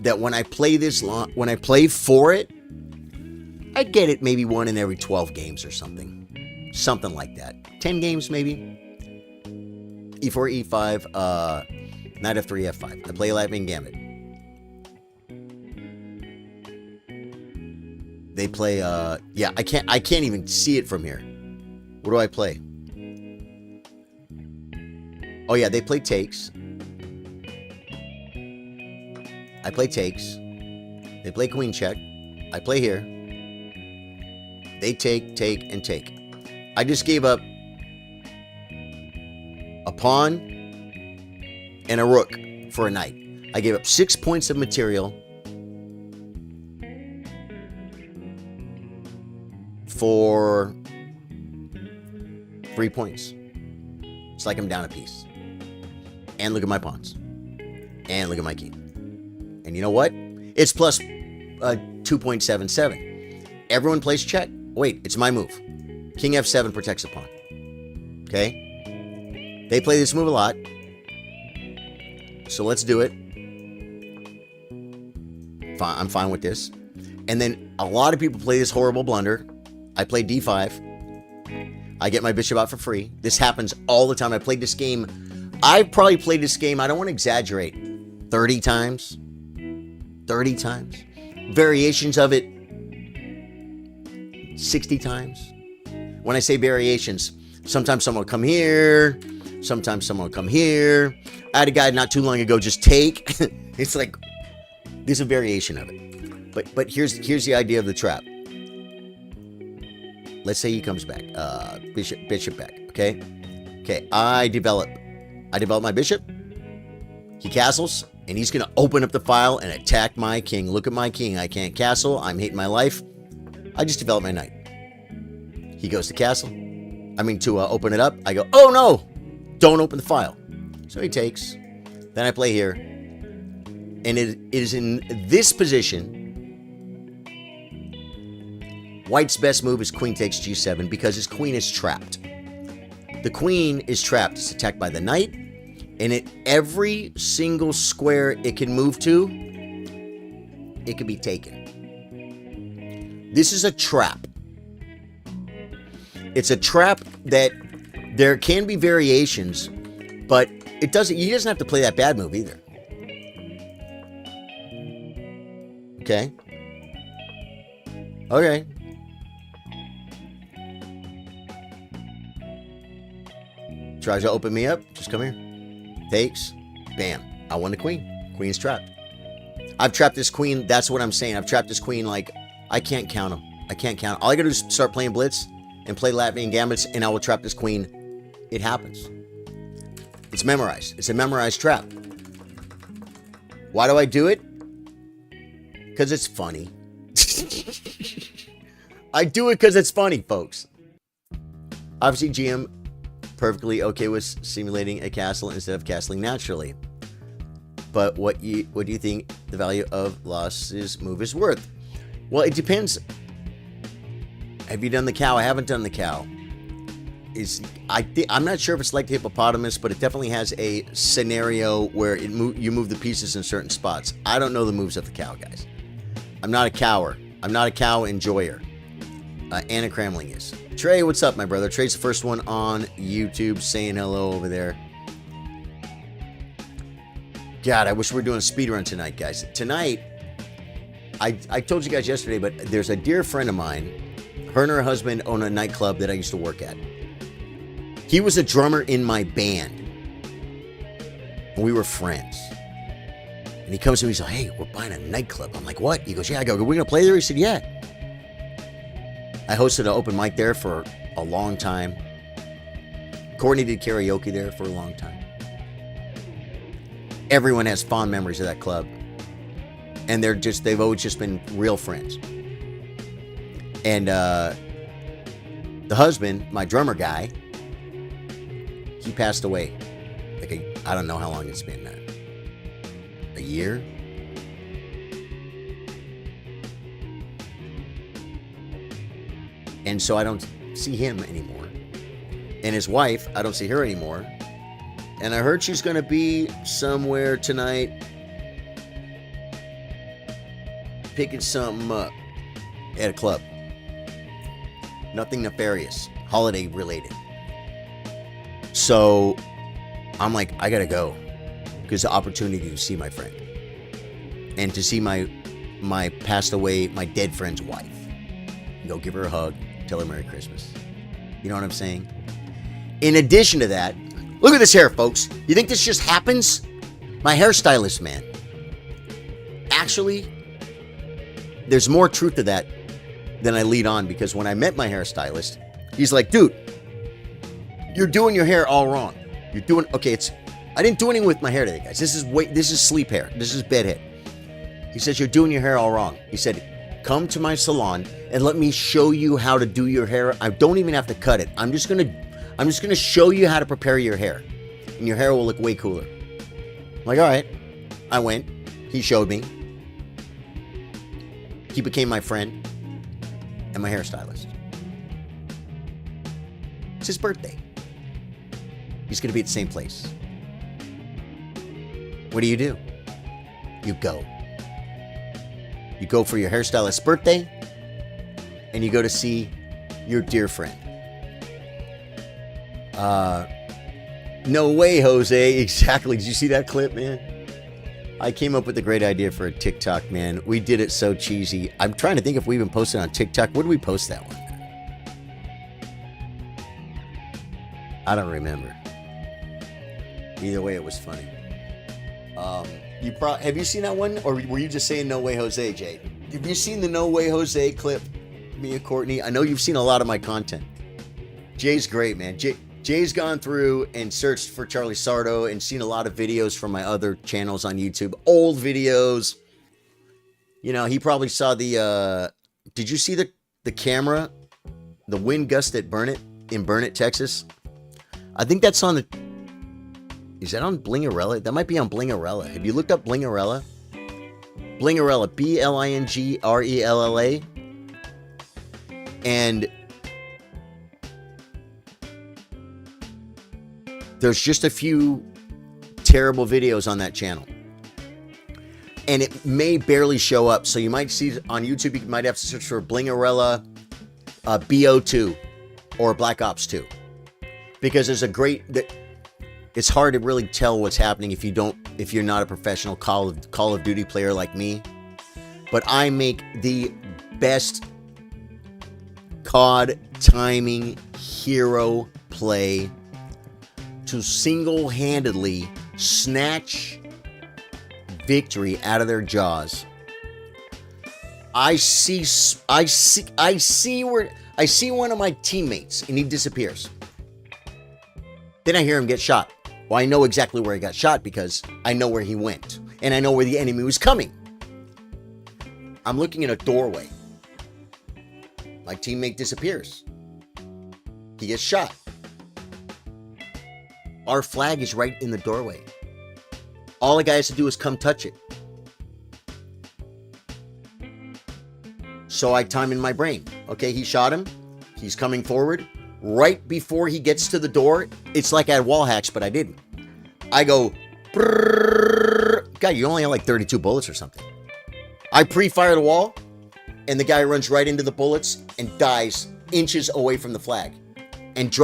[SPEAKER 1] that when I play when I play for it, I get it maybe 1 in every 12 games or something. Something like that. 10 games maybe. E4, E5, knight F3, F5. I play Lightning Gambit. They play, yeah, I can't even see it from here. What do I play? Oh yeah, they play takes. I play takes. They play queen check. I play here. They take, and take. I just gave up a pawn and a rook for a knight. I gave up 6 points of material for 3 points. It's like I'm down a piece. And look at my pawns. And look at my king. And you know what? It's plus 2.77. Everyone plays check. Wait, it's my move. King f7 protects the pawn. Okay? They play this move a lot. So let's do it. Fine, I'm fine with this. And then a lot of people play this horrible blunder. I play d5. I get my bishop out for free. This happens all the time. I played this game. I probably played this game, I don't want to exaggerate, 30 times. 30 times. Variations of it, 60 times. When I say variations, sometimes someone will come here. Sometimes someone will come here. I had a guy not too long ago just take. It's like, there's a variation of it. But here's the idea of the trap. Let's say he comes back. Bishop back. Okay? Okay, I develop my bishop. He castles. And he's going to open up the file and attack my king. Look at my king. I can't castle. I'm hating my life. I just developed my knight. He goes to castle. I mean, to open it up. I go, oh no! Don't open the file. So he takes. Then I play here. And it is in this position. White's best move is queen takes g7 because his queen is trapped. The queen is trapped. It's attacked by the knight. And at every single square it can move to, it can be taken. This is a trap. It's a trap that there can be variations, but he doesn't have to play that bad move either. Okay. Okay. Tries to open me up. Just come here. Takes. Bam. I won the queen. Queen's trapped. I've trapped this queen. That's what I'm saying. I've trapped this queen like I can't count him. I can't count. All I gotta do is start playing blitz and play Latvian gambits and I will trap this queen. It happens. It's memorized. It's a memorized trap. Why do I do it? Because it's funny. I do it because it's funny, folks. Obviously, GM perfectly okay with simulating a castle instead of castling naturally. But what do you think the value of Loss's move is worth? Well, it depends. Have you done the cow? I haven't done the cow. I'm not sure if it's like the hippopotamus, but it definitely has a scenario where you move the pieces in certain spots. I don't know the moves of the cow, guys. I'm not a cower. I'm not a cow enjoyer. Anna Cramling is. Trey, what's up, my brother? Trey's the first one on YouTube saying hello over there. God, I wish we were doing a speed run tonight, guys. Tonight, I told you guys yesterday, but there's a dear friend of mine. Her and her husband own a nightclub that I used to work at. He was a drummer in my band. And we were friends. And he comes to me, he's like, hey, we're buying a nightclub. I'm like, what? He goes, yeah. I go, we're going to play there? He said, yeah. I hosted an open mic there for a long time. Courtney did karaoke there for a long time. Everyone has fond memories of that club. And they've always just been real friends. And the husband, my drummer guy, he passed away. I don't know how long it's been. A year? And so I don't see him anymore. And his wife, I don't see her anymore. And I heard she's going to be somewhere tonight picking something up at a club. Nothing nefarious, holiday related. So I'm like, I got to go. Because the opportunity to see my friend. And to see my passed away, my dead friend's wife. Go give her a hug. Tell her Merry Christmas. You know what I'm saying? In addition to that, look at this hair, folks. You think this just happens? My hairstylist, man. Actually, there's more truth to that than I lead on, because when I met my hairstylist, he's like, dude, you're doing your hair all wrong. You're doing, okay, I didn't do anything with my hair today, guys. This is sleep hair. This is bed hair. He says, you're doing your hair all wrong. He said, come to my salon and let me show you how to do your hair. I don't even have to cut it. I'm just gonna show you how to prepare your hair, and your hair will look way cooler. I'm like, all right. I went. He showed me. He became my friend and my hairstylist. It's his birthday. He's going to be at the same place. What do? You go. You go for your hairstylist's birthday, and you go to see your dear friend. No way, Jose. Exactly. Did you see that clip, man? I came up with a great idea for a TikTok, man. We did it so cheesy. I'm trying to think if we even posted on TikTok. Where did we post that one? I don't remember. Either way, it was funny. Have you seen that one, or were you just saying No Way Jose, Jay? Have you seen the No Way Jose clip? Me and Courtney. I know you've seen a lot of my content. Jay's great, man. Jay's gone through and searched for Charlie Sardo and seen a lot of videos from my other channels on YouTube. Old videos. You know, he probably saw the, did you see the camera? The wind gust at Burnett, in Burnett, Texas? I think that's on the, is that on Blingarella? That might be on Blingarella. Have you looked up Blingarella? Blingarella, Blingrella. And there's just a few terrible videos on that channel. And it may barely show up. So you might see on YouTube, you might have to search for Blingarella BO2 or Black Ops 2. Because there's a great, it's hard to really tell what's happening if you're not a professional Call of Duty player like me. But I make the best COD timing hero play to single-handedly snatch victory out of their jaws. I see one of my teammates and he disappears. Then I hear him get shot. Well, I know exactly where he got shot because I know where he went and I know where the enemy was coming. I'm looking at a doorway. My teammate disappears. He gets shot. Our flag is right in the doorway. All the guy has to do is come touch it. So I time in my brain. Okay, he shot him. He's coming forward. Right before he gets to the door, it's like I had wall hacks, but I didn't. I go, brrr. God, you only have like 32 bullets or something. I pre-fire the wall, and the guy runs right into the bullets and dies inches away from the flag. And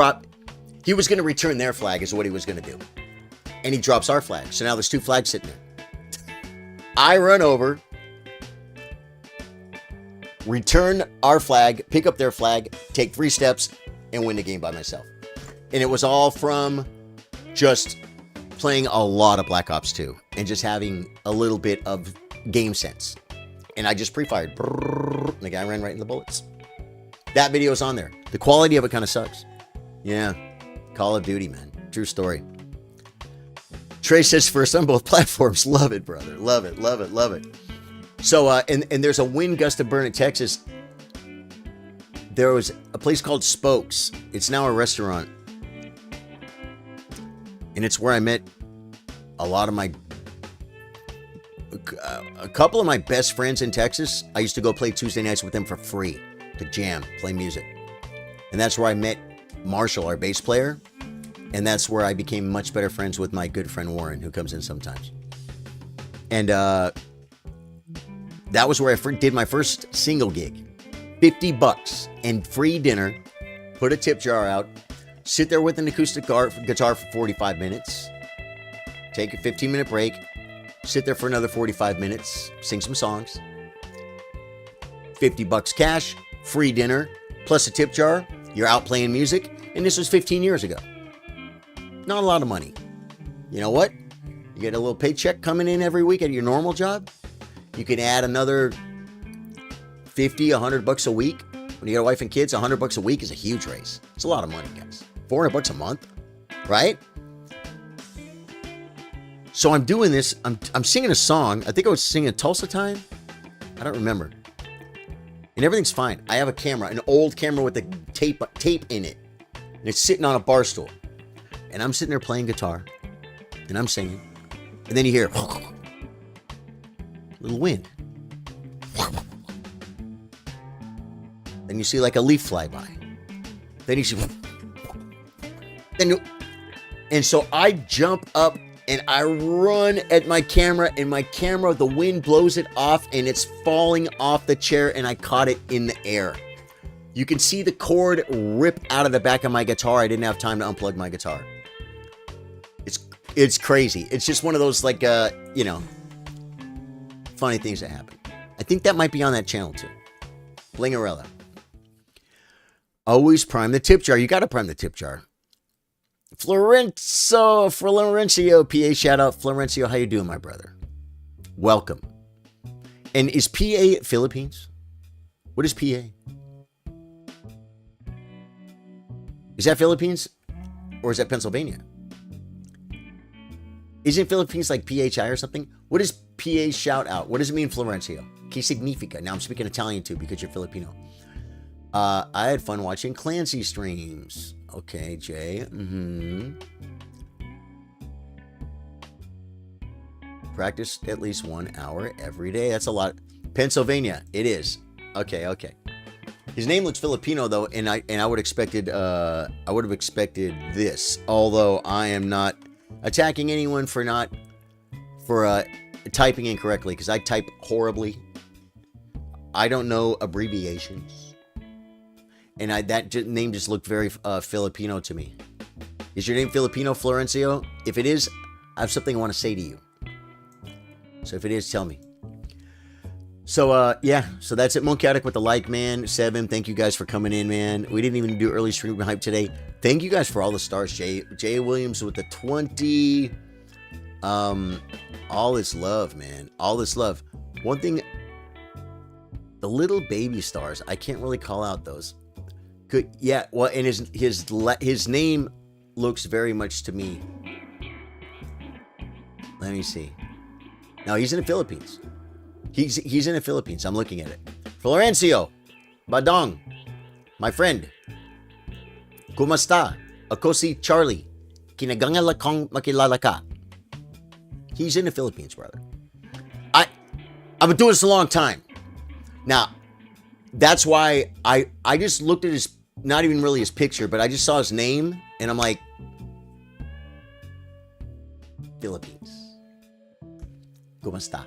[SPEAKER 1] he was going to return their flag is what he was going to do. And he drops our flag. So now there's two flags sitting there. I run over, return our flag, pick up their flag, take 3 steps, and win the game by myself. And it was all from just playing a lot of Black Ops 2 and just having a little bit of game sense. And I just pre-fired. And the guy ran right in the bullets. That video's on there. The quality of it kind of sucks. Yeah. Call of Duty, man. True story. Trey says first on both platforms. Love it, brother. Love it, love it, love it. So, and there's a wind gust of Burnett, Texas. There was a place called Spokes. It's now a restaurant. And it's where I met a couple of my best friends in Texas. I used to go play Tuesday nights with them for free to jam, play music. And that's where I met Marshall, our bass player. And that's where I became much better friends with my good friend Warren, who comes in sometimes. And that was where I did my first single gig. $50 and free dinner. Put a tip jar out. Sit there with an acoustic guitar for 45 minutes. Take a 15-minute break. Sit there for another 45 minutes. Sing some songs. $50 cash. free dinner, plus a tip jar. You're out playing music, and this was 15 years ago. Not a lot of money. You know what? You get a little paycheck coming in every week at your normal job. You can add another 50, 100 bucks a week. When you got a wife and kids, 100 bucks a week is a huge raise. It's a lot of money, guys. 400 bucks a month, right? So I'm doing this. I'm singing a song. I think I was singing Tulsa Time. I don't remember. And everything's fine. I have a camera, an old camera with a tape in it. And it's sitting on a bar stool. And I'm sitting there playing guitar. And I'm singing. And then you hear a little wind. Then you see like a leaf fly by. Then you see. And so I jump up and I run at my camera, and my camera, the wind blows it off, and it's falling off the chair, and I caught it in the air. You can see the cord rip out of the back of my guitar. I didn't have time to unplug my guitar. It's crazy. It's just one of those, like, funny things that happen. I think that might be on that channel too. Blingarella. Always prime the tip jar. You got to prime the tip jar. Florencio, PA shout out. Florencio, how you doing, my brother? Welcome. And is PA Philippines? What is PA? Is that Philippines? Or is that Pennsylvania? Isn't Philippines like PHI or something? What is PA shout out? What does it mean, Florencio? Que significa? Now I'm speaking Italian too because you're Filipino. I had fun watching Clancy streams. Okay, Jay. Practice at least 1 hour every day. That's a lot. Pennsylvania. It is. Okay. His name looks Filipino though, and I would have expected this. Although I am not attacking anyone for typing incorrectly, because I type horribly. I don't know abbreviations. And that name just looked very Filipino to me. Is your name Filipino, Florencio? If it is, I have something I want to say to you. So if it is, tell me. So, yeah. So that's it. Monkey Addict with the like, man. 7, thank you guys for coming in, man. We didn't even do early stream hype today. Thank you guys for all the stars. Jay Williams with the 20. All this love, man. All this love. One thing, the little baby stars, I can't really call out those. Good, yeah. Well, and his name looks very much to me. Let me see. No, he's in the Philippines. He's in the Philippines. I'm looking at it. Florencio Badong, my friend. Kumusta? Ako si Charlie. Kinagangal akong makilala ka. He's in the Philippines, brother. I've been doing this a long time. Now, that's why I just looked at his, not even really his picture, but I just saw his name, and I'm like, Philippines. Kumusta?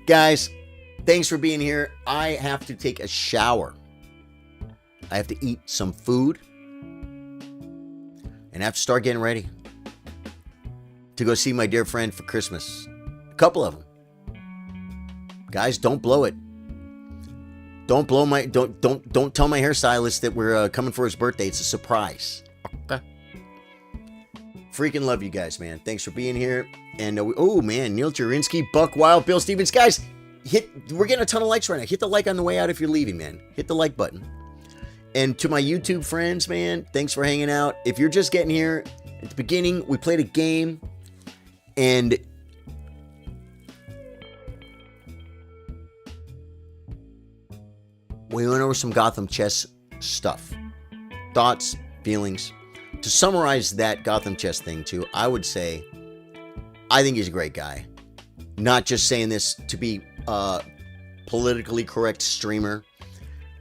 [SPEAKER 1] Guys, thanks for being here. I have to take a shower. I have to eat some food. And I have to start getting ready to go see my dear friend for Christmas. A couple of them. Guys, don't blow it. Don't tell my hairstylist that we're coming for his birthday. It's a surprise. Okay. Freaking love you guys, man. Thanks for being here. And oh man, Neil Jurinsky, Buck Wild, Bill Stevens, guys, we're getting a ton of likes right now. Hit the like on the way out if you're leaving, man. Hit the like button. And to my YouTube friends, man, thanks for hanging out. If you're just getting here, at the beginning, we played a game, and we went over some Gotham chess stuff. Thoughts, feelings. To summarize that Gotham chess thing too, I would say, I think he's a great guy. Not just saying this to be a politically correct streamer.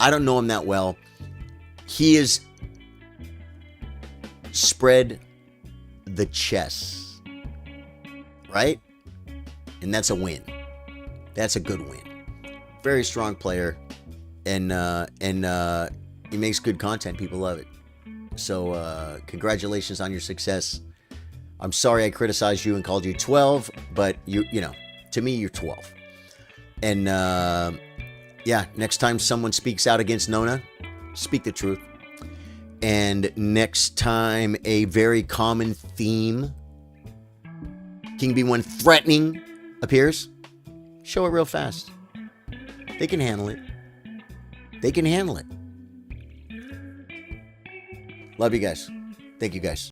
[SPEAKER 1] I don't know him that well. He is spread the chess, right? And that's a win. That's a good win. Very strong player, and he makes good content. People love it. So congratulations on your success. I'm sorry I criticized you and called you 12, but you know, to me you're 12. And Yeah, next time someone speaks out against Nona, speak the truth. And next time a very common theme, King B1 threatening, appears, show it real fast. They can handle it. They can handle it. Love you guys. Thank you guys.